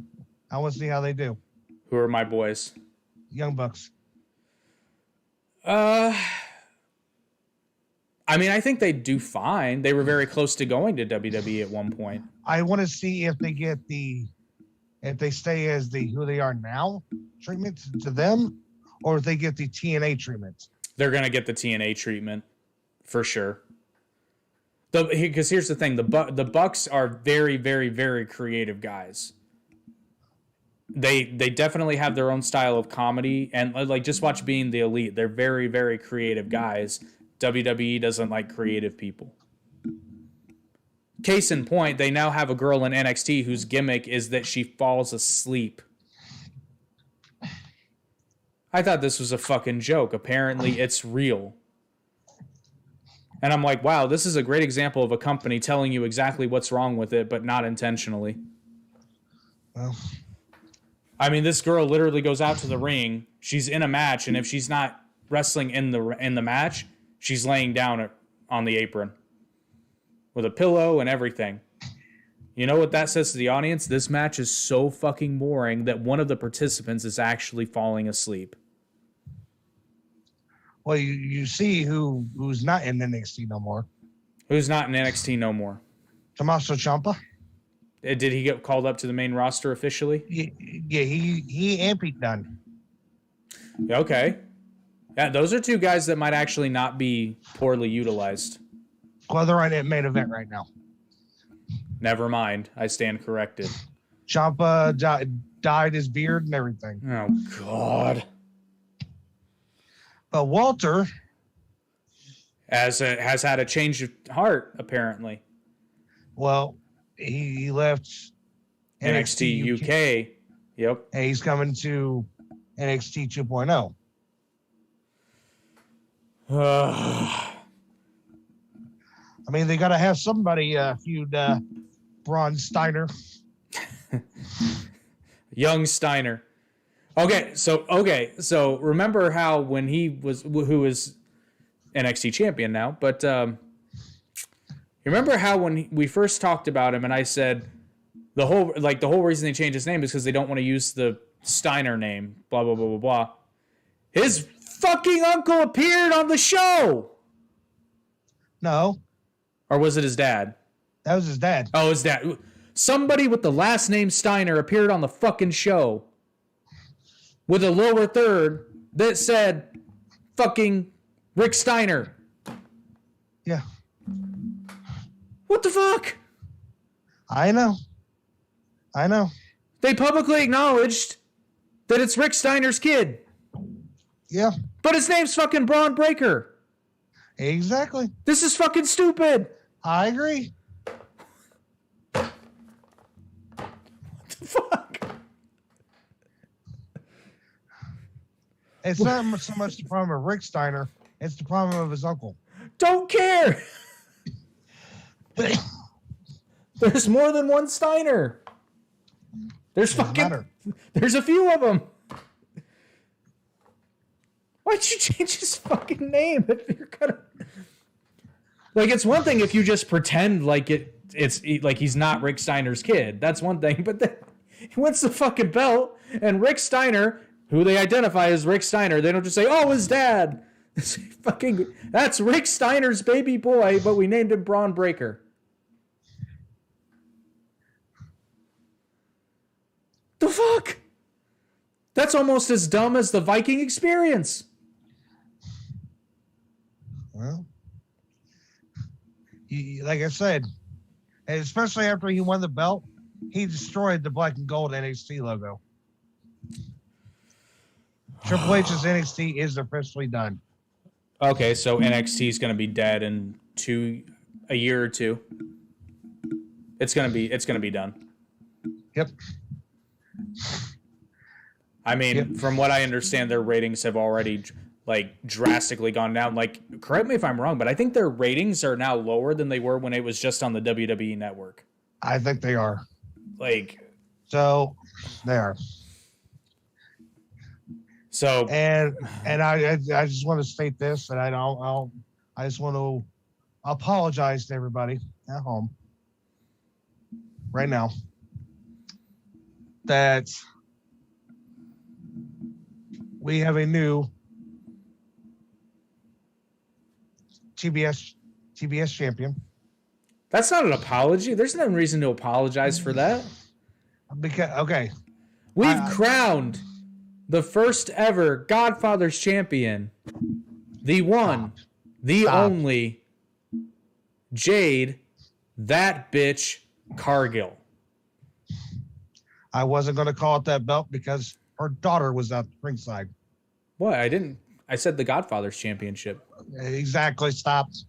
want to see how they do. Who are my boys? Young Bucks. I mean, I think they do fine. They were very close to going to WWE at one point. I want to see if they get if they stay as who they are now treatment to them, or if they get the TNA treatment. They're going to get the TNA treatment for sure. Because here's the thing. The Bucks are very, very, very creative guys. They definitely have their own style of comedy. And like, just watch Being the Elite. They're very, very creative guys. WWE doesn't like creative people. Case in point, they now have a girl in NXT whose gimmick is that she falls asleep. I thought this was a fucking joke. Apparently, it's real. And I'm like, wow, this is a great example of a company telling you exactly what's wrong with it, but not intentionally. Well, I mean, this girl literally goes out to the ring. She's in a match, and if she's not wrestling in the match, she's laying down on the apron with a pillow and everything. You know what that says to the audience? This match is so fucking boring that one of the participants is actually falling asleep. Well, you see who's not in NXT no more. Who's not in NXT no more? Tommaso Ciampa. Did he get called up to the main roster officially? Yeah, he and Pete Dunne. Okay. Yeah, those are two guys that might actually not be poorly utilized. Well, they're in main event right now. Never mind. I stand corrected. Ciampa dyed his beard and everything. Oh, God. But Walter has had a change of heart, apparently. Well, he left NXT UK. Yep. And he's coming to NXT 2.0. I mean, they got to have somebody feud Braun Steiner. Young Steiner. Okay, so remember how when who is NXT champion now, but you remember how when we first talked about him and I said the whole reason they changed his name is because they don't want to use the Steiner name, blah blah blah blah blah. His fucking uncle appeared on the show. No. Or was it his dad? That was his dad. Oh, his dad. Somebody with the last name Steiner appeared on the fucking show with a lower third that said fucking Rick Steiner. Yeah. What the fuck? I know. They publicly acknowledged that it's Rick Steiner's kid. Yeah. But his name's fucking Braun Breaker. Exactly. This is fucking stupid. I agree. fuck? It's not so much the problem of Rick Steiner, it's the problem of his uncle. Don't care. There's more than one Steiner. There's there's a few of them. Why'd you change his fucking name if you're gonna... Like, it's one thing if you just pretend like it's like he's not Rick Steiner's kid. That's one thing. But then he wins the fucking belt, and Rick Steiner, who they identify as Rick Steiner, they don't just say, "Oh, his dad." That's Rick Steiner's baby boy, but we named him Braun Breaker. The fuck? That's almost as dumb as the Viking Experience. Well, like I said, and especially after he won the belt, he destroyed the black and gold NXT logo. Triple H's NXT is officially done. Okay, so NXT is going to be dead in a year or two. It's going to be done. Yep. I mean, from what I understand, their ratings have already drastically gone down. Like, correct me if I'm wrong, but I think their ratings are now lower than they were when it was just on the WWE network. I think they are. So they are. So and I just want to state this, and I just want to apologize to everybody at home right now that we have a new TBS champion. That's not an apology. There's no reason to apologize for that. We've crowned the first ever Godfather's champion, the one, the only Jade, that bitch Cargill. I wasn't going to call it that belt because her daughter was at ringside. What? I didn't. I said the Godfather's championship. Exactly. Stopped.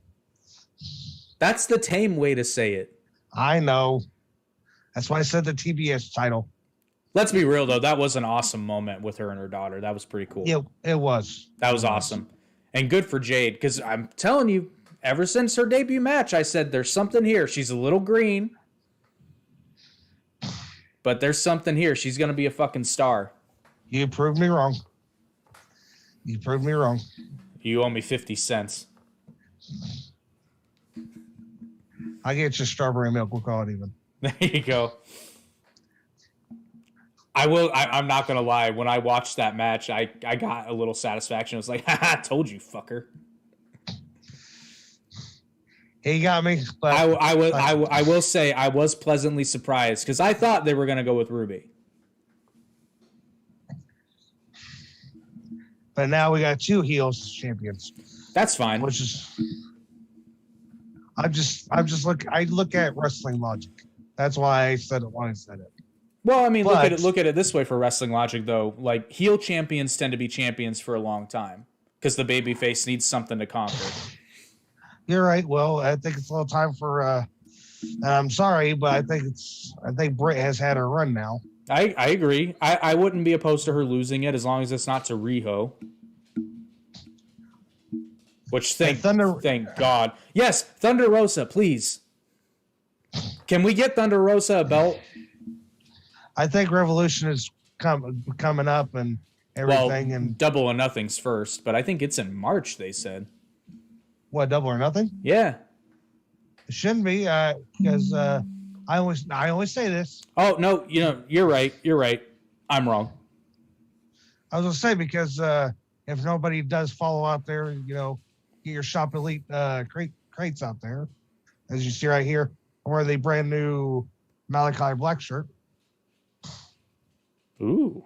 That's the tame way to say it. I know. That's why I said the TBS title. Let's be real, though. That was an awesome moment with her and her daughter. That was pretty cool. Yeah, it was. That was awesome. And good for Jade, because I'm telling you, ever since her debut match, I said there's something here. She's a little green, but there's something here. She's going to be a fucking star. You proved me wrong. You proved me wrong. You owe me 50 cents. I get you strawberry milk. We'll call it even. There you go. I'm not going to lie. When I watched that match, I got a little satisfaction. I was like, haha, told you, fucker. He got me. But I will say I was pleasantly surprised because I thought they were going to go with Ruby. But now we got two heels champions. That's fine. Which is, I look at wrestling logic. That's why I said it when I said it. Well, I mean, look at it this way for wrestling logic, though. Like, heel champions tend to be champions for a long time because the babyface needs something to conquer. You're right. Well, I think it's a little time for. I'm sorry, but I think Britt has had her run now. I agree. I wouldn't be opposed to her losing it as long as it's not to Riho. Which thank God. Yes, Thunder Rosa, please. Can we get Thunder Rosa a belt? I think Revolution is coming up and everything. Well, and Double or Nothing's first, but I think it's in March, they said. What, Double or Nothing? Yeah. It shouldn't be because I always say this. Oh, no, you're right. You're right. I'm wrong. I was going to say because if nobody does follow out there, get your Shop Elite crates out there. As you see right here, where the brand new Malachi Black shirt. Ooh.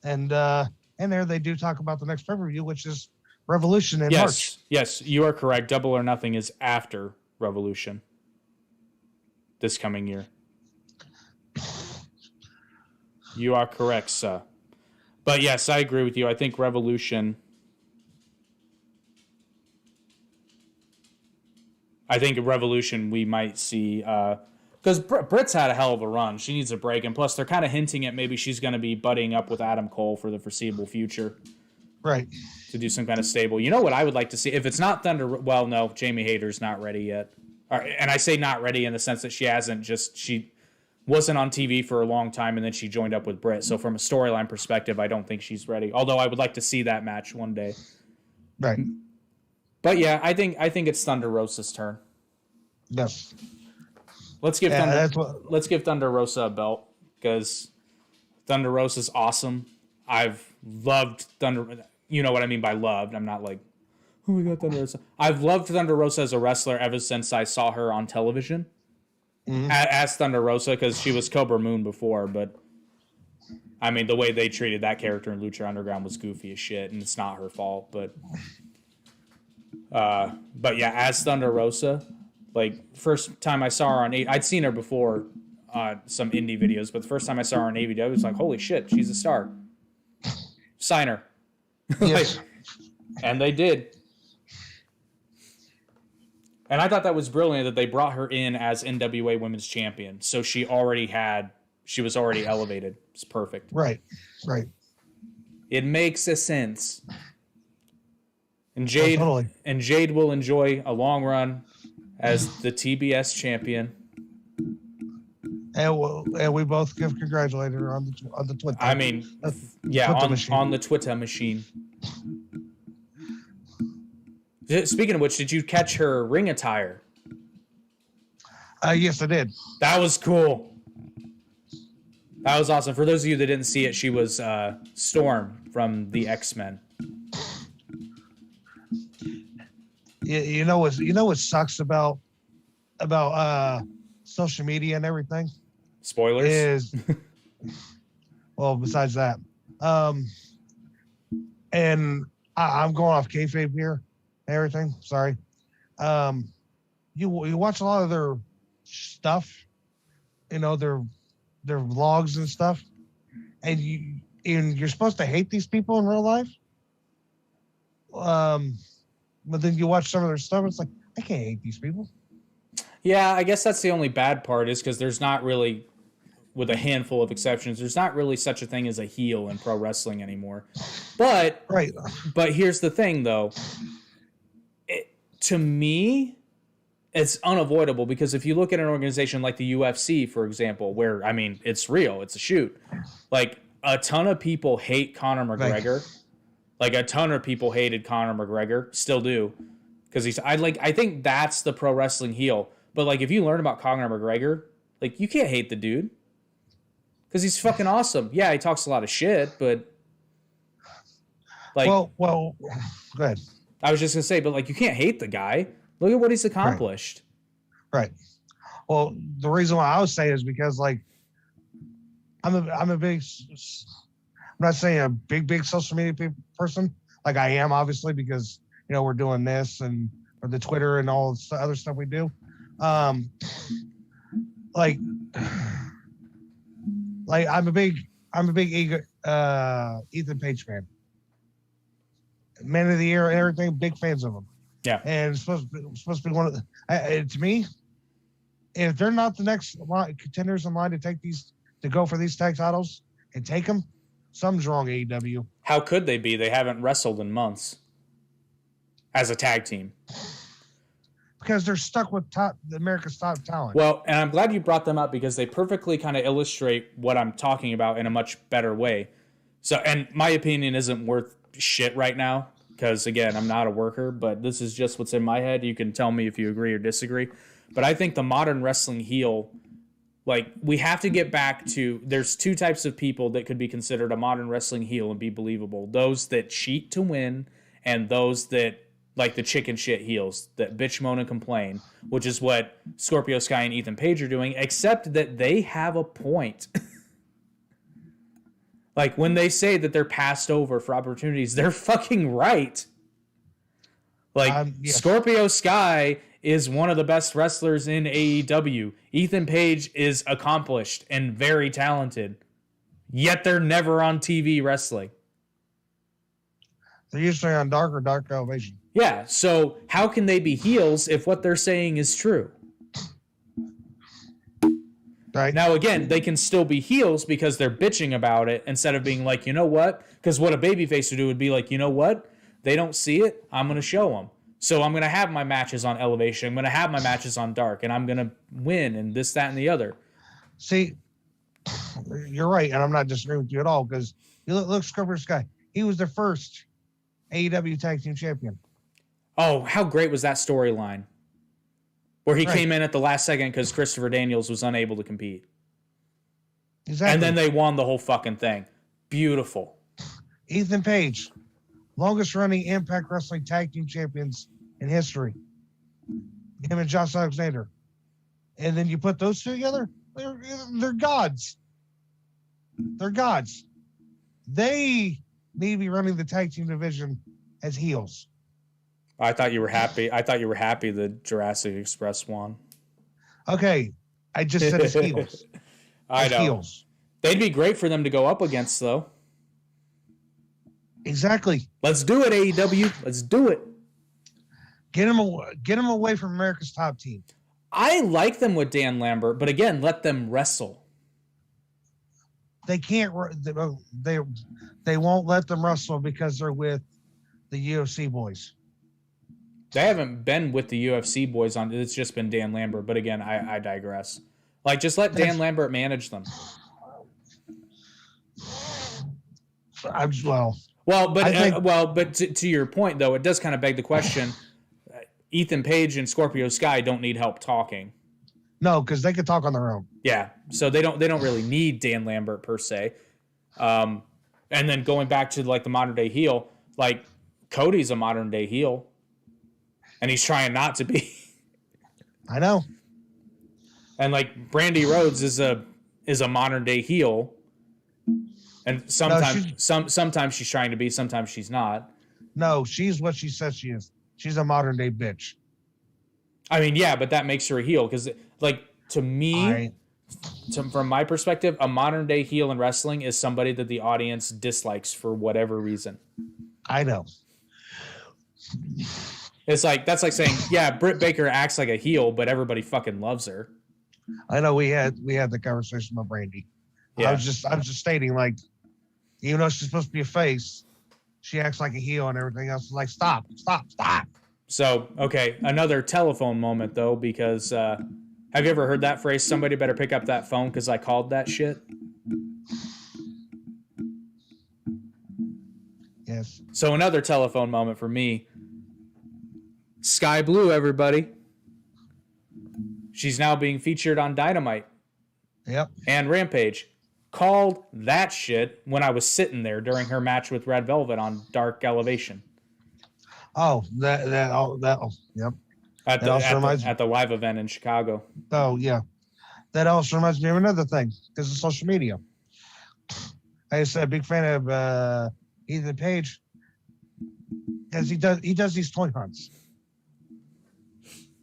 And there they do talk about the next pay-per-view, which is Revolution in March. Yes, you are correct. Double or Nothing is after Revolution this coming year. You are correct, sir. But yes, I agree with you. I think Revolution... we might see Because Britt's had a hell of a run. She needs a break. And plus, they're kind of hinting at maybe she's going to be buddying up with Adam Cole for the foreseeable future. Right. To do some kind of stable. You know what I would like to see? If it's not Thunder... Well, no, Jamie Hayter's not ready yet. And I say not ready in the sense that she wasn't on TV for a long time, and then she joined up with Britt. So from a storyline perspective, I don't think she's ready. Although I would like to see that match one day. Right. But yeah, I think it's Thunder Rosa's turn. Yes. Let's give Thunder Rosa a belt, because Thunder Rosa's awesome. I've loved Thunder. You know what I mean by loved. I'm not like, oh my god, Thunder Rosa. I've loved Thunder Rosa as a wrestler ever since I saw her on television as Thunder Rosa, because she was Cobra Moon before. But I mean, the way they treated that character in Lucha Underground was goofy as shit, and it's not her fault. But yeah, as Thunder Rosa. Like, first time I saw her on... I'd seen her before some indie videos, but the first time I saw her on AEW, I was like, holy shit, she's a star. Sign her. Yes. And they did. And I thought that was brilliant that they brought her in as NWA Women's Champion. So she was already elevated. It's perfect. Right. It makes a sense. And Jade, and Jade will enjoy a long run as the TBS champion. And we both congratulate her on the Twitter. I mean, on the Twitter machine. Speaking of which, did you catch her ring attire? Yes, I did. That was cool. That was awesome. For those of you that didn't see it, she was Storm from the X-Men. You know what sucks about social media and everything? Spoilers? Is well, besides that, and I'm going off kayfabe here and everything. Sorry. You watch a lot of their stuff, their vlogs and stuff, and you're supposed to hate these people in real life. But then you watch some of their stuff, it's like, I can't hate these people. Yeah, I guess that's the only bad part, is because there's not really, with a handful of exceptions, there's not really such a thing as a heel in pro wrestling anymore. But right. But here's the thing, though. To me, it's unavoidable, because if you look at an organization like the UFC, for example, where, I mean, it's real, it's a shoot. Like, a ton of people hate Conor McGregor. Right. Like, a ton of people hated Conor McGregor, still do, because I think that's the pro wrestling heel. But like, if you learn about Conor McGregor, like, you can't hate the dude, because he's fucking awesome. Yeah, he talks a lot of shit, but like, well, go ahead. I was just gonna say, but like, you can't hate the guy. Look at what he's accomplished. Right. Well, the reason why I would say is because, like, I'm a big. I'm not saying a big social media person, like I am, obviously, because, we're doing this and or the Twitter and all the other stuff we do. Like I'm a big Ethan Page fan. Man of the Year and everything, big fans of him. Yeah. And it's supposed to be one of the, to me, if they're not the next contenders in line to go for these tag titles and take them, something's wrong, AEW. How could they be? They haven't wrestled in months as a tag team. Because they're stuck with America's top talent. Well, and I'm glad you brought them up, because they perfectly kind of illustrate what I'm talking about in a much better way. So, and my opinion isn't worth shit right now, because, again, I'm not a worker, but this is just what's in my head. You can tell me if you agree or disagree. But I think the modern wrestling heel, like, we have to get back to, there's two types of people that could be considered a modern wrestling heel and be believable. Those that cheat to win, and those that, like, the chicken shit heels that bitch, moan, and complain, which is what Scorpio Sky and Ethan Page are doing, except that they have a point. Like, when they say that they're passed over for opportunities, they're fucking right. Like, yes. Scorpio Sky is one of the best wrestlers in AEW. Ethan Page is accomplished and very talented, yet they're never on TV wrestling. They're usually on Dark Elevation. Yeah, so how can they be heels if what they're saying is true? Right. Now, again, they can still be heels because they're bitching about it instead of being like, you know what? Because what a babyface would do would be like, you know what? They don't see it. I'm going to show them. So I'm going to have my matches on Elevation. I'm going to have my matches on Dark, and I'm going to win and this, that, and the other. See, you're right, and I'm not disagreeing with you at all because you look Scorpio Sky. He was the first AEW Tag Team Champion. Oh, how great was that storyline? Where he Right. came in at the last second because Christopher Daniels was unable to compete. Exactly. And then they won the whole fucking thing. Beautiful. Ethan Page, longest running Impact Wrestling Tag Team Champions in history. Him and Josh Alexander. And then you put those two together, they're gods. They're gods. They need to be running the tag team division as heels. I thought you were happy. I thought you were happy the Jurassic Express won. Okay, I just said as heels. I As know. heels. They'd be great for them to go up against, though. Exactly. Let's do it, AEW. Let's do it. Get them away from America's Top Team. I like them with Dan Lambert, but again, let them wrestle. They can't. They won't let them wrestle because they're with the UFC boys. They haven't been with the UFC boys on. It's just been Dan Lambert. But again, I digress. Like, just let Dan Lambert manage them. But to your point though, it does kind of beg the question. Ethan Page and Scorpio Sky don't need help talking. No, because they can talk on their own. Yeah, so they don't really need Dan Lambert per se. And then going back to like the modern day heel, like Cody's a modern day heel, and he's trying not to be. I know. And like Brandy Rhodes is a modern day heel, and sometimes she's trying to be, sometimes she's not. No, she's what she says she is. She's a modern day bitch. I mean, yeah, but that makes her a heel because, like, to me, from my perspective, a modern day heel in wrestling is somebody that the audience dislikes for whatever reason. I know. It's like, that's like saying, yeah, Britt Baker acts like a heel, but everybody fucking loves her. I know we had the conversation about Brandy. Yeah. I was just stating, like, even though she's supposed to be a face, she acts like a heel and everything else. Like, stop. So, okay, another telephone moment though, because have you ever heard that phrase? Somebody better pick up that phone because I called that shit. Yes. So another telephone moment for me. Sky Blue, everybody. She's now being featured on Dynamite. Yep. And Rampage. Called that shit when I was sitting there during her match with Red Velvet on Dark Elevation. Oh, yep. At reminds the live event in Chicago. Oh, yeah. That also reminds me of another thing because of social media. I said, a big fan of Ethan Page because he does these toy hunts.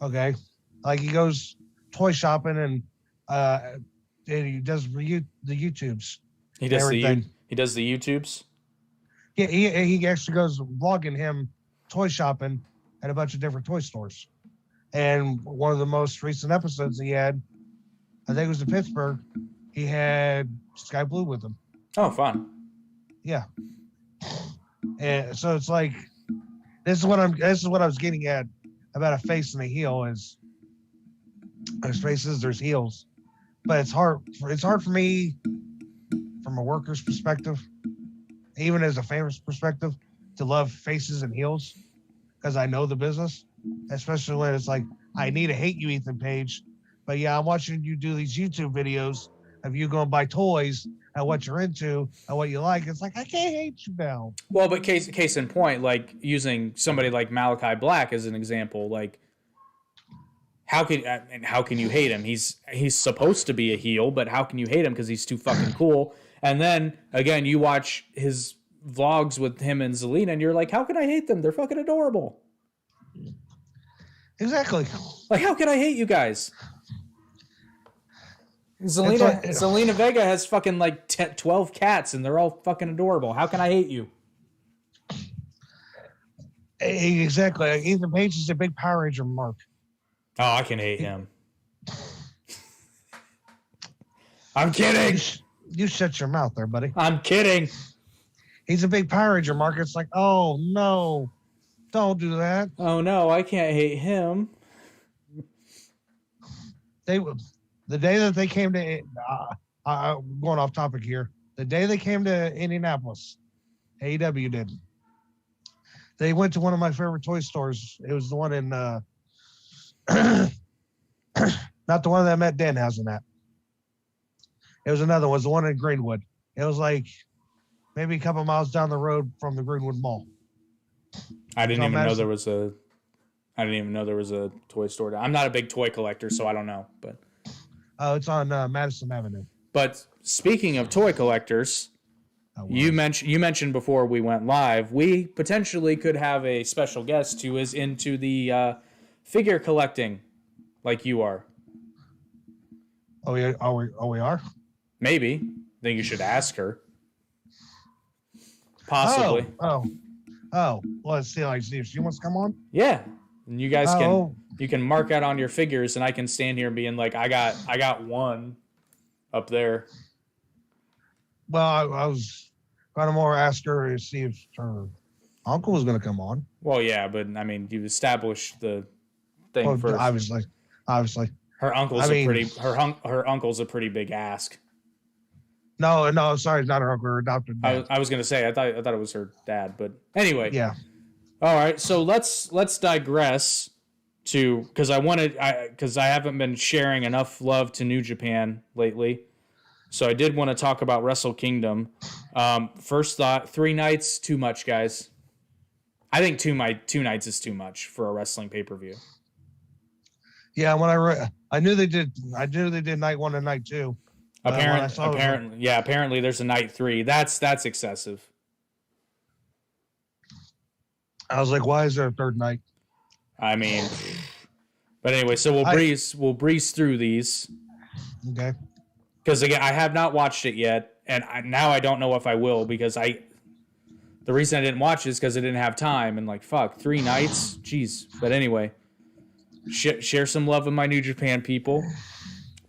Okay, like he goes toy shopping and he does the YouTubes. He does the YouTubes. Yeah, he actually goes vlogging him toy shopping at a bunch of different toy stores. And one of the most recent episodes he had, I think it was in Pittsburgh, he had Sky Blue with him. Oh, fun. Yeah. And so it's like, this is what I was getting at about a face and a heel is there's faces, there's heels. But it's hard for me from a worker's perspective, even as a fan's perspective, to love faces and heels because I know the business, especially when it's like, I need to hate you, Ethan Page, but yeah, I'm watching you do these YouTube videos of you going buy toys and what you're into and what you like. It's like, I can't hate you now. Well, but case in point, like using somebody like Malachi Black as an example, like how can you hate him? He's supposed to be a heel, but how can you hate him because he's too fucking cool? And then again, you watch his vlogs with him and Zelina, and you're like, how can I hate them? They're fucking adorable. Exactly. Like, how can I hate you guys? Zelina Vega has fucking like 12 cats, and they're all fucking adorable. How can I hate you? Exactly. Ethan Page is a big Power Ranger mark. Oh, I can hate him. I'm kidding. You shut your mouth there, buddy. I'm kidding. He's a big Power Ranger, Mark. It's like, oh no, don't do that. Oh no, I can't hate him. The day that they came to, going off topic here. The day they came to Indianapolis, AEW did. They went to one of my favorite toy stores. It was the one in, not the one that Matt Danhausen at. It was another one. It was the one in Greenwood. It was like maybe a couple miles down the road from the Greenwood Mall. I didn't even know there was a toy store. I'm not a big toy collector, so I don't know. But it's on Madison Avenue. But speaking of toy collectors, you mentioned before we went live, we potentially could have a special guest who is into the figure collecting, like you are. Oh, yeah. We are. Maybe. I think you should ask her. Possibly. Oh. Well, let's see if she wants to come on. Yeah. And you guys you can mark out on your figures, and I can stand here and being like, I got one up there. Well, I was going to more ask her to see if her uncle was going to come on. Well, yeah, but I mean, you've established the thing first. Obviously. Her uncle's her uncle's a pretty big ask. No, sorry, not her uncle, her adopted dad. I was gonna say I thought it was her dad, but anyway. Yeah. All right, so let's digress to because I haven't been sharing enough love to New Japan lately, so I did want to talk about Wrestle Kingdom. First thought: 3 nights too much, guys. I think 2 nights is too much for a wrestling pay-per-view. Yeah, when I knew they did night 1 and night 2. Apparently there's a night 3. That's excessive. I was like, why is there a 3rd night? I mean, but anyway, so we'll breeze through these. Okay. Because again, I have not watched it yet, and now I don't know if I will because the reason I didn't watch it is because I didn't have time, and like, fuck, 3 nights? Jeez. But anyway, share some love with my New Japan people.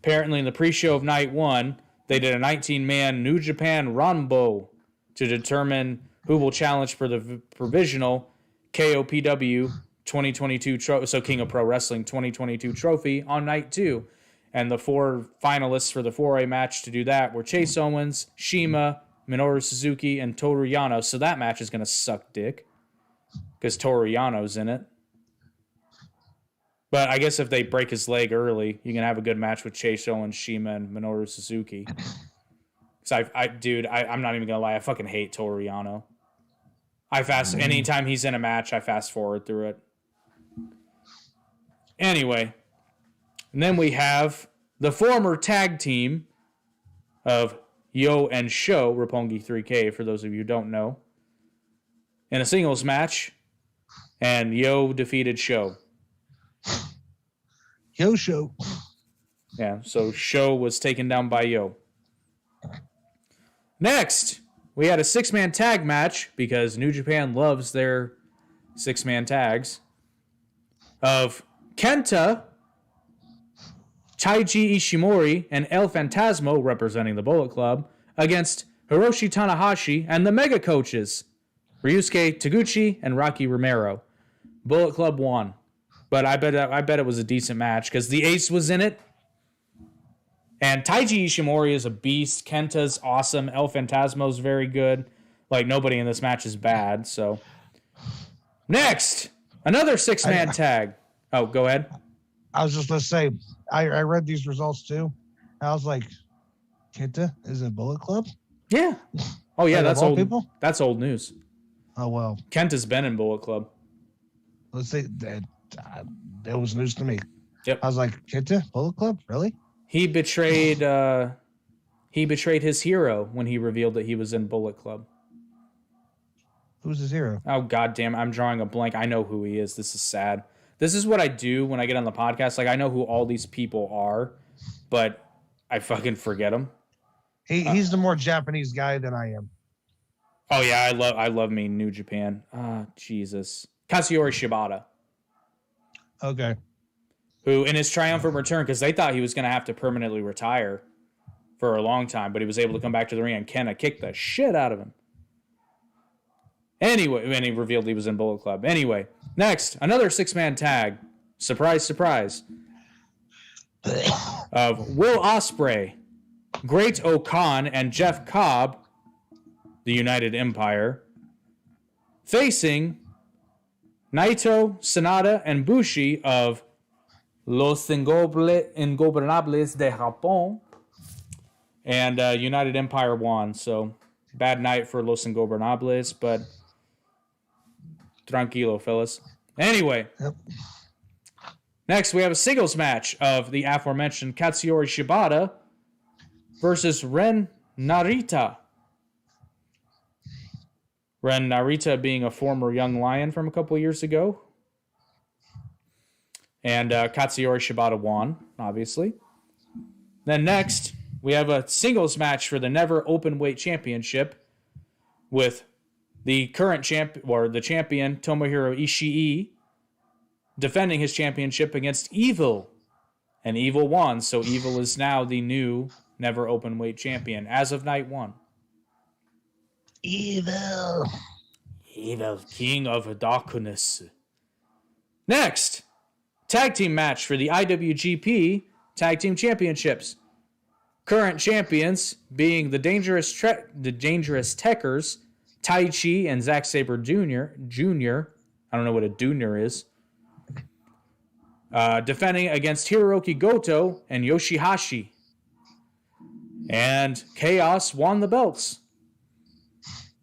Apparently, in the pre-show of night 1, they did a 19-man New Japan Ranbo to determine who will challenge for the provisional KOPW 2022 so King of Pro Wrestling 2022 trophy on night 2. And the 4 finalists for the 4A match to do that were Chase Owens, Shima, Minoru Suzuki, and Toru Yano. So that match is going to suck dick because Toru Yano's in it. But I guess if they break his leg early, you can have a good match with Chase Owens, Shima, and Minoru Suzuki. So I'm not even gonna lie, I fucking hate Toru Yano. Anytime he's in a match, I fast forward through it. Anyway, and then we have the former tag team of Yo and Sho, Roppongi 3K, for those of you who don't know, in a singles match, and Yo defeated Sho. Yo Sho. Yeah, so Sho was taken down by Yo. Next, we had a 6-man tag match because New Japan loves their 6-man tags of Kenta, Taiji Ishimori, and El Phantasmo, representing the Bullet Club, against Hiroshi Tanahashi and the Mega Coaches, Ryusuke Taguchi and Rocky Romero. Bullet Club won. But I bet it was a decent match because the Ace was in it. And Taiji Ishimori is a beast. Kenta's awesome. El Phantasmo's very good. Like, nobody in this match is bad. So, next, another 6-man tag. Oh, go ahead. I was just going to say, I read these results too. I was like, Kenta is in Bullet Club? Yeah. Oh, yeah, that's old. People? That's old news. Oh, well. Kenta's been in Bullet Club. Let's say that was news to me. Yep. I was like, Kenta, Bullet Club? Really? He betrayed his hero when he revealed that he was in Bullet Club. Who's his hero? Oh, goddamn. I'm drawing a blank. I know who he is. This is sad. This is what I do when I get on the podcast. Like, I know who all these people are, but I fucking forget them. He's the more Japanese guy than I am. Oh, yeah. I love me New Japan. Jesus. Katsuyori Shibata. Okay. Who, in his triumphant return, because they thought he was going to have to permanently retire for a long time, but he was able to come back to the ring and Kenna kicked the shit out of him. Anyway, and he revealed he was in Bullet Club. Anyway, next, another 6-man tag. Surprise, surprise. Of Will Ospreay, Great O'Khan, and Jeff Cobb, the United Empire, facing Naito, Sanada, and Bushi of Los Ingobernables de Japón. And United Empire won, so bad night for Los Ingobernables, but tranquilo, fellas. Anyway, next we have a singles match of the aforementioned Katsuyori Shibata versus Ren Narita. Ren Narita being a former young lion from a couple of years ago. And Katsuyori Shibata won, obviously. Then next, we have a singles match for the Never Openweight Championship with the current the champion Tomohiro Ishii defending his championship against Evil. And Evil won, so Evil is now the new Never Openweight champion as of night 1. Evil, king of darkness. Next, tag team match for the IWGP Tag Team Championships. Current champions being the Dangerous Techers, Tai Chi and Zack Sabre Jr. I don't know what a junior is. Defending against Hiroki Goto and Yoshihashi. And Chaos won the belts.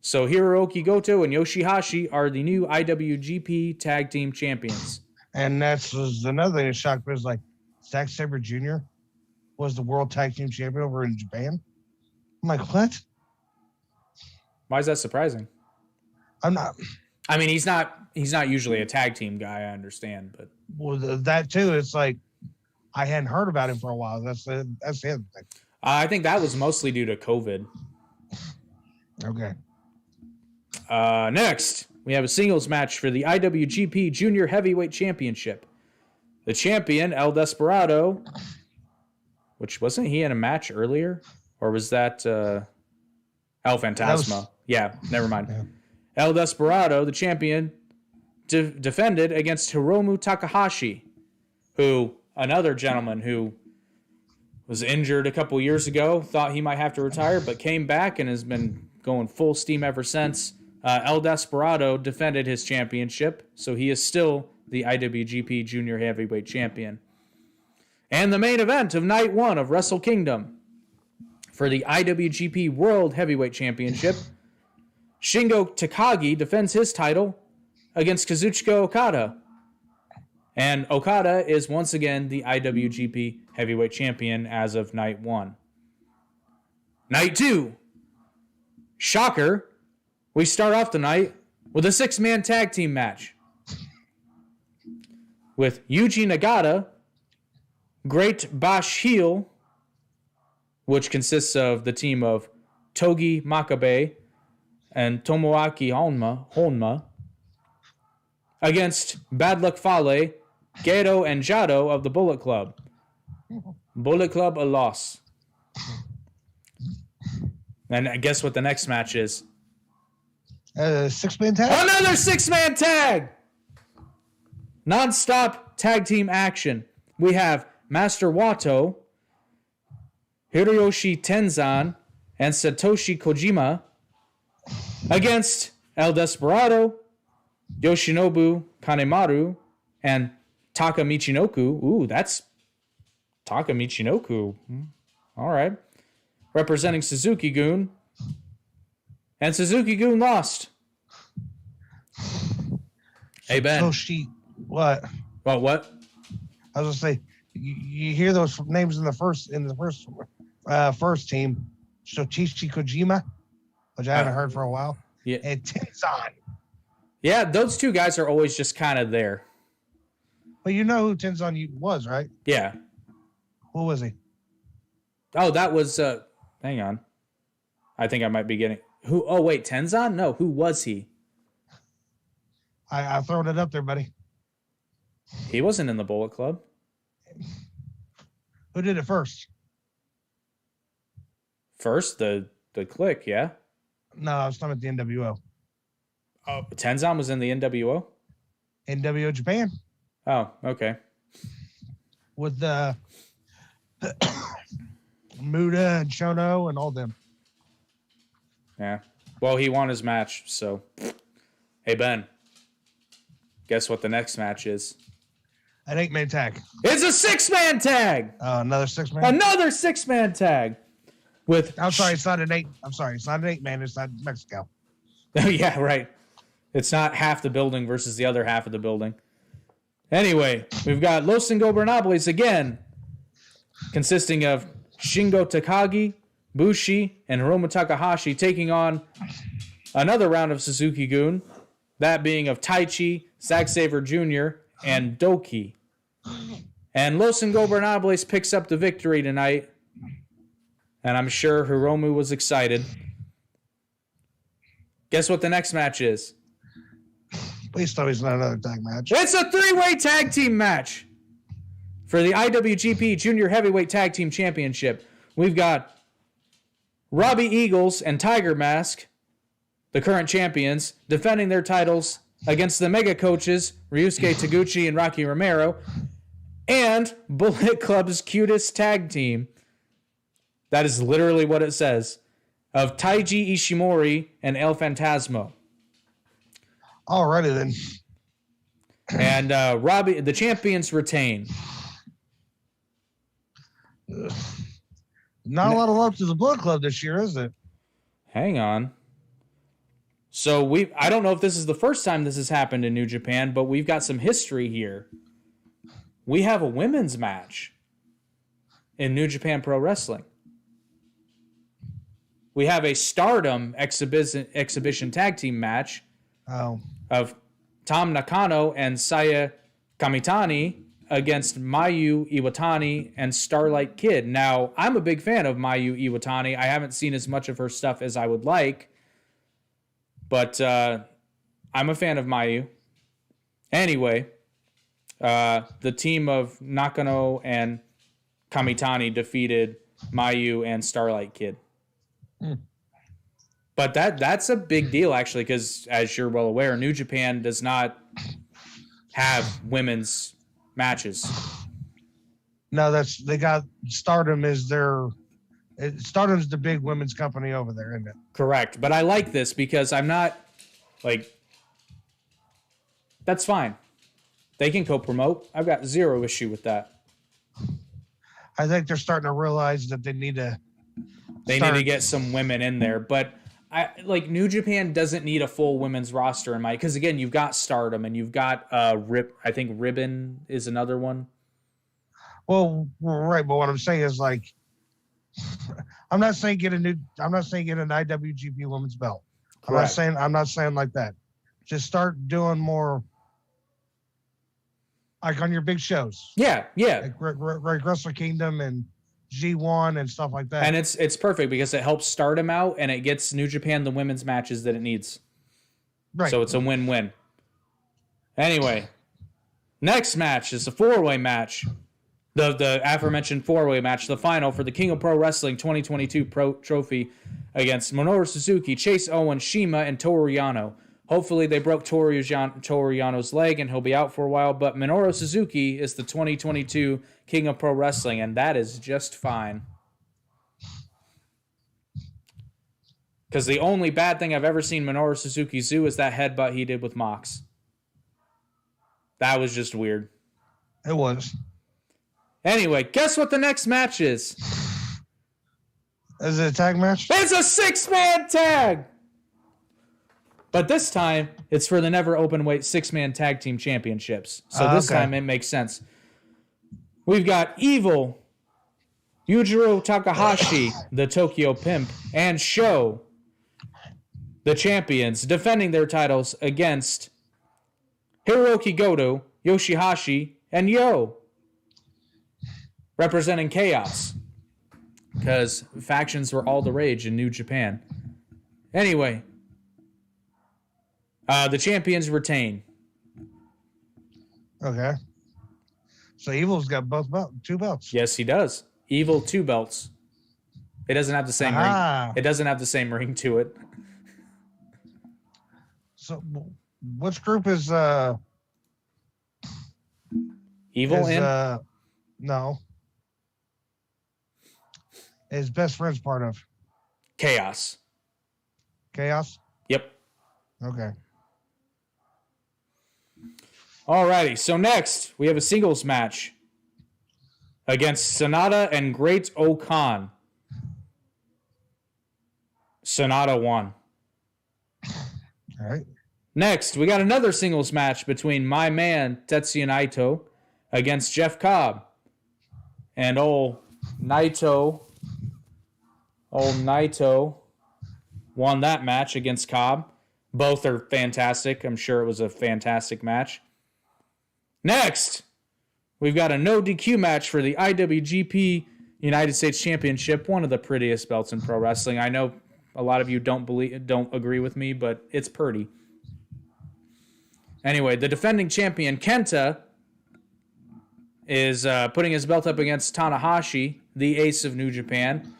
So Hiroki Goto and Yoshihashi are the new IWGP Tag Team Champions. And that's was another thing that shocked me. Was like Zack Sabre Jr. was the World Tag Team Champion over in Japan. I'm like, what? Why is that surprising? I'm not. I mean, he's not usually a tag team guy. I understand, but that too. It's like I hadn't heard about him for a while. That's the other thing. I think that was mostly due to COVID. Okay. Next, we have a singles match for the IWGP Junior Heavyweight Championship. The champion, El Desperado, which wasn't he in a match earlier? Or was that El Fantasma? Yeah, never mind. Yeah. El Desperado, the champion, defended against Hiromu Takahashi, another gentleman who was injured a couple years ago, thought he might have to retire, but came back and has been going full steam ever since. El Desperado defended his championship, so he is still the IWGP Junior Heavyweight Champion. And the main event of night 1 of Wrestle Kingdom for the IWGP World Heavyweight Championship, Shingo Takagi defends his title against Kazuchika Okada. And Okada is once again the IWGP Heavyweight Champion as of night 1. Night 2. Shocker. We start off the night with a 6-man tag team match with Yuji Nagata, Great Bash Heel, which consists of the team of Togi Makabe and Tomoaki Honma, against Bad Luck Fale, Gedo, and Jado of the Bullet Club. Bullet Club a loss. And guess what the next match is? 6-man tag? Another 6-man tag! Non-stop tag team action. We have Master Wato, Hiroyoshi Tenzan, and Satoshi Kojima against El Desperado, Yoshinobu Kanemaru, and Taka Michinoku. Ooh, that's Taka Michinoku. All right. Representing Suzuki-gun. And Suzuki-gun lost. Hey, Ben. Satoshi, what? Well, what? I was going to say, you hear those names in the first team. Satoshi Kojima, which I haven't heard for a while. Yeah. And Tenzan. Yeah, those two guys are always just kind of there. But you know who Tenzan was, right? Yeah. Who was he? Oh, that was hang on. I think I might be getting who wait, Tenzan? No, who was he? I thrown it up there, buddy. He wasn't in the Bullet Club. Who did it first? First, the Click, yeah. No, I was talking about the NWO. Oh, Tenzan was in the NWO? NWO Japan Oh, okay. with Muda and Shono and all them. Yeah. Well, he won his match, so. Hey, Ben. Guess what the next match is? An 8-man tag. It's a 6-man tag! Another 6-man? Another 6-man tag! With. I'm sorry, it's not an 8. I'm sorry, it's not an 8-man. It's not Mexico. Oh, yeah, right. It's not half the building versus the other half of the building. Anyway, we've got Los Ingobernables again, consisting of Shingo Takagi, Bushi, and Hiromu Takahashi taking on another round of Suzuki-gun, that being of Taichi, Zack Sabre Jr., and Doki. And Los Ingobernables picks up the victory tonight, and I'm sure Hiromu was excited. Guess what the next match is? Please tell me it's not another tag match. It's a 3-way tag team match for the IWGP Junior Heavyweight Tag Team Championship. We've got Robbie Eagles and Tiger Mask, the current champions, defending their titles against the Mega Coaches, Ryusuke Taguchi and Rocky Romero, and Bullet Club's cutest tag team. That is literally what it says. Of Taiji Ishimori and El Fantasmo. Alrighty then. And Robbie, the champions retain. Not a lot of love to the Bullet Club this year, is it? Hang on. So I don't know if this is the first time this has happened in New Japan, but we've got some history here. We have a women's match in New Japan Pro Wrestling. We have a Stardom exhibition tag team match of Tam Nakano and Saya Kamitani against Mayu Iwatani and Starlight Kid. Now, I'm a big fan of Mayu Iwatani. I haven't seen as much of her stuff as I would like, but I'm a fan of Mayu. Anyway, the team of Nakano and Kamitani defeated Mayu and Starlight Kid. But that's a big deal, actually, because as you're well aware, New Japan does not have women's matches. No, they got Stardom Stardom's the big women's company over there, isn't it? Correct. But I like this because I'm not that's fine. They can co-promote. I've got zero issue with that. I think they're starting to realize that they need to get some women in there, but New Japan doesn't need a full women's roster because again, you've got Stardom and you've got I think Ribbon is another one. Well, right, but what I'm saying is I'm not saying get an IWGP women's belt. Correct. I'm not saying like that. Just start doing more like on your big shows. Yeah. Like Wrestle Kingdom and G1 and stuff like that. And it's perfect because it helps Stardom out and it gets New Japan the women's matches that it needs. Right. So it's a win-win. Anyway, next match is a 4-way match. The aforementioned 4-way match, the final for the King of Pro Wrestling 2022 Pro Trophy against Minoru Suzuki, Chase Owens, Shima, and Toru Yano. Hopefully they broke Toru Yano's leg and he'll be out for a while, but Minoru Suzuki is the 2022 King of Pro Wrestling, and that is just fine. Because the only bad thing I've ever seen Minoru Suzuki do is that headbutt he did with Mox. That was just weird. It was. Anyway, guess what the next match is? Is it a tag match? It's a 6-man tag! But this time, it's for the never open weight 6-man tag team championships. So this time it makes sense. We've got Evil, Yujiro Takahashi, the Tokyo Pimp, and Sho, the champions, defending their titles against Hiroki Goto, Yoshihashi, and Yo, representing Chaos. Because factions were all the rage in New Japan. Anyway, the champions retain. Okay. So Evil's got two belts. Yes, he does. Evil 2 belts. It doesn't have the same ring. It doesn't have the same ring to it. So, which group is Evil in? No. His best friend's part of Chaos. Chaos? Yep. Okay. Alrighty, so next we have a singles match against Sonata and Great Okan. Sonata won. All right. Next, we got another singles match between my man Tetsuya Naito against Jeff Cobb. And old Naito won that match against Cobb. Both are fantastic. I'm sure it was a fantastic match. Next, we've got a no DQ match for the IWGP United States Championship, one of the prettiest belts in pro wrestling. I know a lot of you don't agree with me, but it's pretty. Anyway, the defending champion Kenta is putting his belt up against Tanahashi, the ace of New Japan.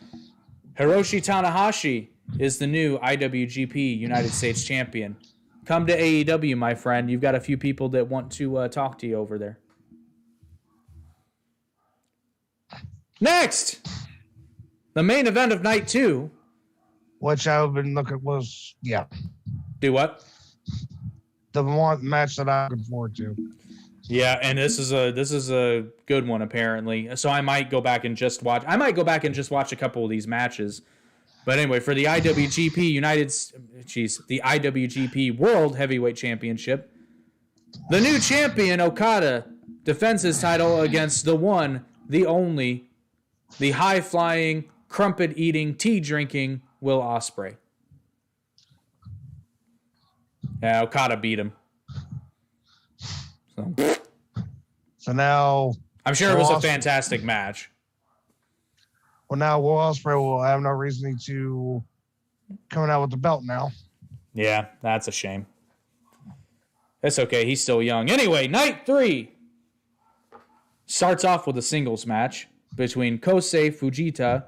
Hiroshi Tanahashi is the new IWGP United States champion. Come to AEW, my friend. You've got a few people that want to talk to you over there. Next, the main event of night 2. Which I've been looking was, Do what? The one match that I'm looking forward to. Yeah, and this is a good one apparently. So I might go back and just watch. I might go back and just watch a couple of these matches. But anyway, for the IWGP the IWGP World Heavyweight Championship, the new champion Okada defends his title against the one, the only, the high-flying, crumpet-eating, tea-drinking Will Ospreay. Yeah, Okada beat him. So now, I'm sure it was a fantastic match. Well, now Will Ospreay will have no reason to coming out with the belt now. Yeah, that's a shame. It's okay. He's still young. Anyway, night 3 starts off with a singles match between Kosei Fujita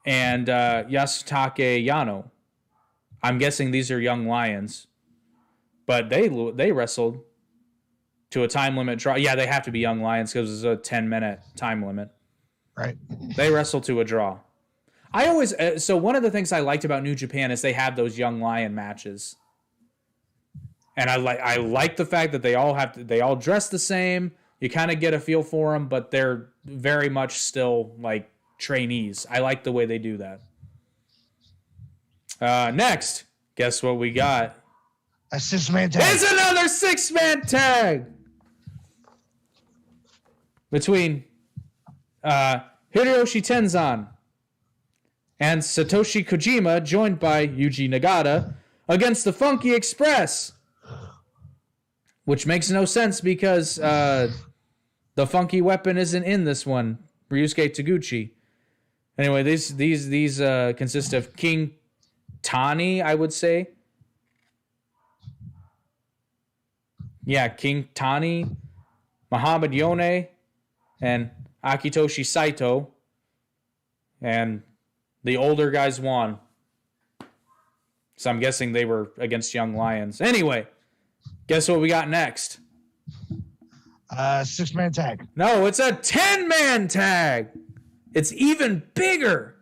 and Yasutake Yano. I'm guessing these are young lions, but they wrestled to a time limit draw. Yeah, they have to be young lions because it's a 10-minute time limit. Right. They wrestled to a draw. So one of the things I liked about New Japan is they have those young lion matches. And I like the fact that they all dress the same. You kind of get a feel for them, but they're very much still like trainees. I like the way they do that. Next, guess what we got? A 6-man tag. It's another 6-man tag between Hiroshi Tenzan and Satoshi Kojima, joined by Yuji Nagata, against the Funky Express. Which makes no sense because the Funky Weapon isn't in this one. Ryusuke Taguchi. Anyway, these consist of King Tani, I would say. Yeah, King Tani, Muhammad Yone, and Akitoshi Saito. And the older guys won. So I'm guessing they were against Young Lions. Anyway, guess what we got next? 6-man tag. No, it's a 10-man tag. It's even bigger.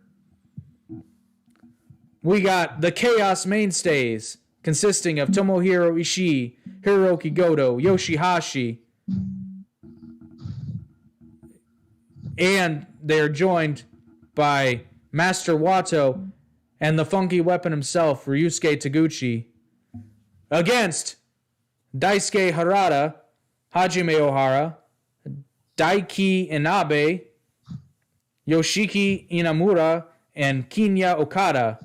We got the Chaos Mainstays, consisting of Tomohiro Ishii, Hiroki Goto, Yoshihashi, and they're joined by Master Wato and the Funky Weapon himself, Ryusuke Taguchi, against Daisuke Harada, Hajime Ohara, Daiki Inabe, Yoshiki Inamura, and Kinya Okada,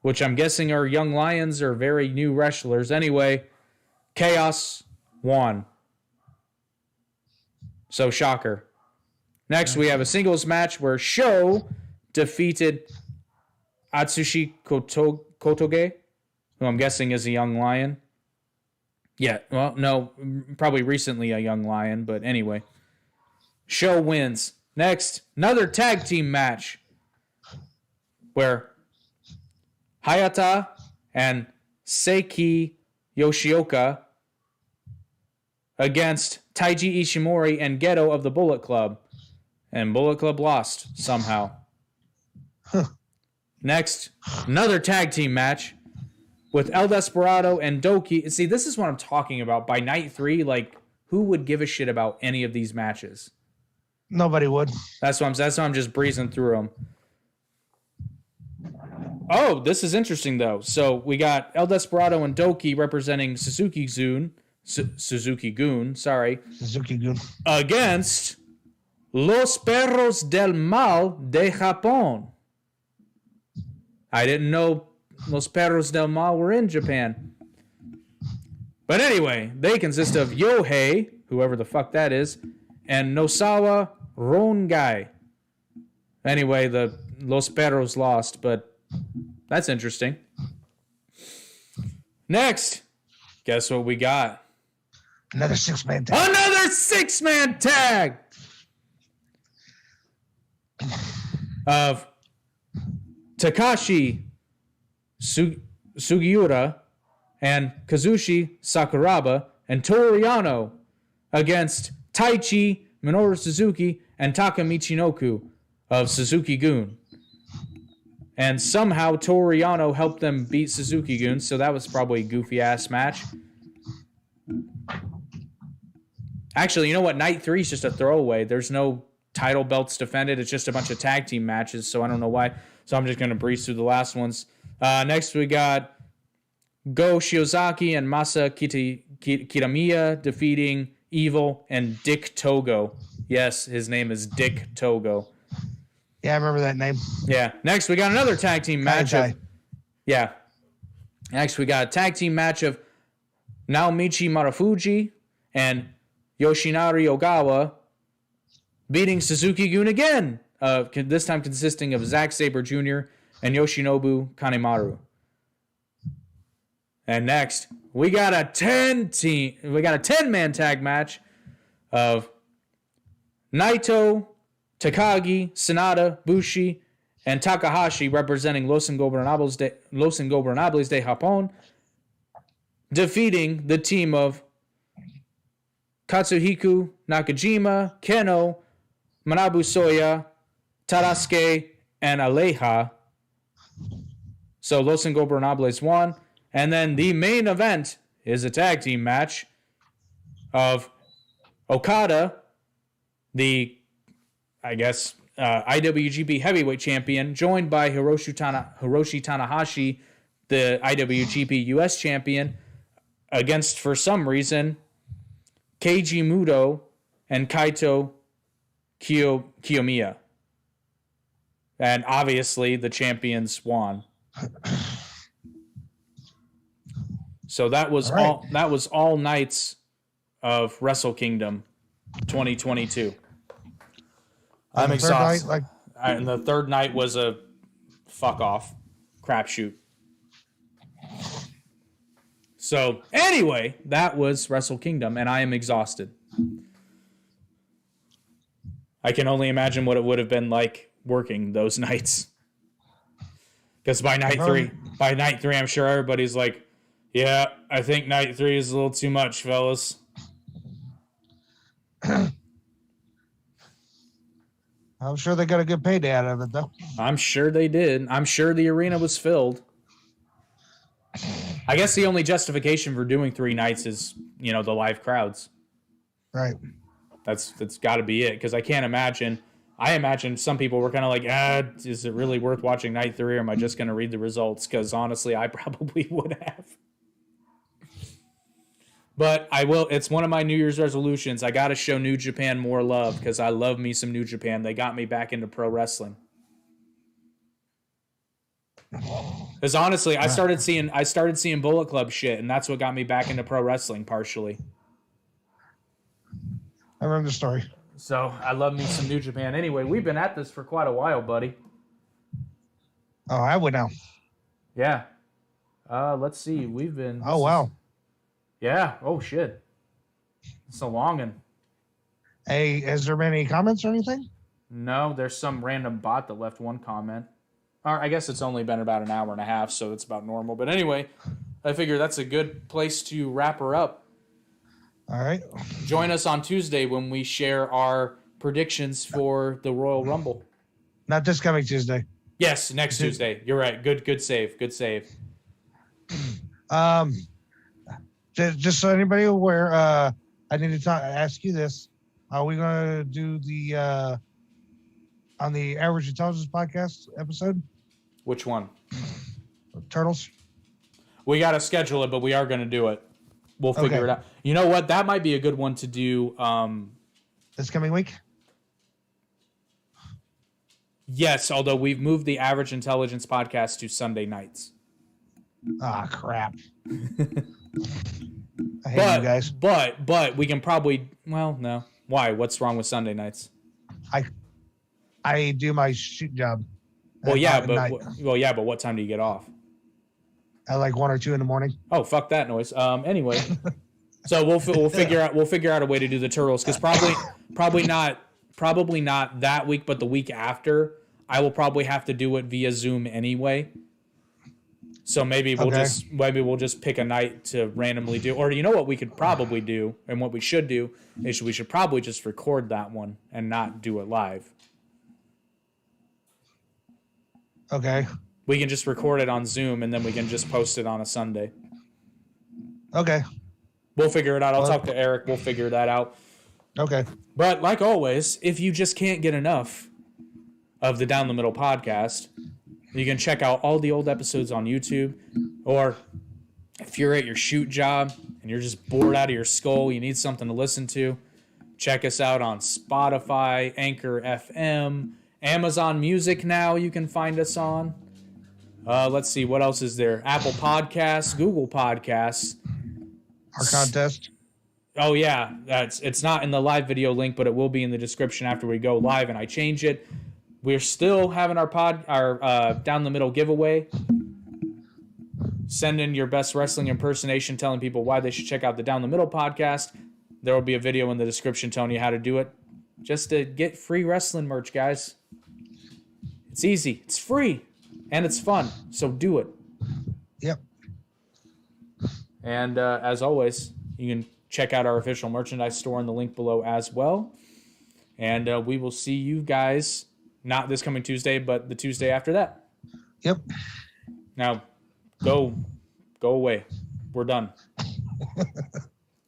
which I'm guessing are young lions or very new wrestlers. Anyway, Chaos won. So, shocker. Next, we have a singles match where Sho defeated Atsushi Kotoge, who I'm guessing is a young lion. Yeah, well, no, probably recently a young lion, but anyway. Sho wins Next, another tag team match where Hayata and Seiki Yoshioka against Taiji Ishimori and Geto of the Bullet Club. And Bullet Club lost somehow. Next, another tag team match with El Desperado and Doki. See, this is what I'm talking about. By night 3, like, who would give a shit about any of these matches? Nobody would. That's why I'm just breezing through them. Oh, this is interesting, though. So we got El Desperado and Doki representing Suzuki-gun, against Los Perros del Mal de Japón. I didn't know Los Perros del Mal were in Japan. But anyway, they consist of Yohei, whoever the fuck that is, and Nosawa Rongai. Anyway, the Los Perros lost, but that's interesting. Next, guess what we got? Another 6-man tag. Another 6-man tag of Takashi Sugiura and Kazushi Sakuraba and Toru Yano against Taichi Minoru Suzuki and Taka Michinoku of Suzuki-gun. And somehow Toru Yano helped them beat Suzuki-gun, so that was probably a goofy-ass match. Actually, you know what? Night 3 is just a throwaway. There's no title belts defended. It's just a bunch of tag team matches, so I don't know why. So I'm just going to breeze through the last ones. Next, we got Go Shiozaki and Masa Kitamiya defeating Evil and Dick Togo. Yes, his name is Dick Togo. Yeah, I remember that name. Yeah. Next, we got another tag team match. Next, we got a tag team match of Naomichi Marufuji and Yoshinari Ogawa beating Suzuki-gun again. This time consisting of Zack Sabre Jr. and Yoshinobu Kanemaru. And next, we got a 10-man tag match of Naito, Takagi, Sanada, Bushi, and Takahashi representing Los Ingobernables de Japón, defeating the team of Katsuhiko Nakajima, Keno, Manabu Soya, Tadasuke, and Aleja. So Los Ingobernables won. And then the main event is a tag team match of Okada, the, IWGP Heavyweight Champion, joined by Hiroshi Tanahashi, the IWGP US Champion, against, for some reason, Keiji Muto and Kaito Kiyomiya. And obviously, the champions won. So that was all. That was all nights of Wrestle Kingdom 2022. I'm exhausted. And the third night was a fuck off crapshoot. So anyway, that was Wrestle Kingdom, and I am exhausted. I can only imagine what it would have been like working those nights. Because by night three, I'm sure everybody's like, yeah, I think night 3 is a little too much, fellas. I'm sure they got a good payday out of it, though. I'm sure they did. I'm sure the arena was filled. I guess the only justification for doing 3 nights is, the live crowds. Right. That's got to be it, because I can't imagine. I imagine some people were kind of like, is it really worth watching night 3, or am I just going to read the results? Because honestly, I probably would have. But I will. It's one of my New Year's resolutions. I got to show New Japan more love because I love me some New Japan. They got me back into pro wrestling. Because honestly, I started seeing Bullet Club shit, and that's what got me back into pro wrestling partially. I remember the story. So I love me some New Japan. Anyway, we've been at this for quite a while, buddy. Oh, I would now. Yeah. Let's see. We've been. Oh wow. Yeah. Oh shit. It's a long one. Hey, has there been any comments or anything? No, there's some random bot that left one comment. Or I guess it's only been about an hour and a half, so it's about normal. But anyway, I figure that's a good place to wrap her up. All right. Join us on Tuesday when we share our predictions for the Royal Rumble. Not this coming Tuesday. Yes, next Tuesday. You're right. Good save. Good save. Just so anybody aware, I need to ask you this: are we going to do the on the Average Intelligence podcast episode? Which one? Turtles. We got to schedule it, but we are going to do it. We'll figure it out. You know what? That might be a good one to do. This coming week? Yes, although we've moved the Average Intelligence podcast to Sunday nights. Ah, crap. I hate you guys. But we can probably... Well, no. Why? What's wrong with Sunday nights? I do my shoot job. Well, yeah, but what time do you get off? At like 1 or 2 in the morning. Oh, fuck that noise. Anyway, so we'll figure out a way to do the Turtles, because probably not that week, but the week after I will probably have to do it via Zoom anyway. So maybe we'll just pick a night to randomly do, or you know what we could probably do, and what we should do is we should probably just record that one and not do it live. Okay. We can just record it on Zoom, and then we can just post it on a Sunday. Okay. We'll figure it out. I'll talk to Eric. We'll figure that out. Okay. But like always, if you just can't get enough of the Down the Middle podcast, you can check out all the old episodes on YouTube. Or if you're at your shoot job and you're just bored out of your skull, you need something to listen to, check us out on Spotify, Anchor FM, Amazon Music now you can find us on. Let's see, what else is there? Apple Podcasts, Google Podcasts. Our contest. Oh, yeah. It's not in the live video link, but it will be in the description after we go live and I change it. We're still having our Down the Middle giveaway. Send in your best wrestling impersonation telling people why they should check out the Down the Middle podcast. There will be a video in the description telling you how to do it. Just to get free wrestling merch, guys. It's easy. It's free. And it's fun. So do it. Yep. And as always, you can check out our official merchandise store in the link below as well. And we will see you guys, not this coming Tuesday, but the Tuesday after that. Yep. Now, go away. We're done.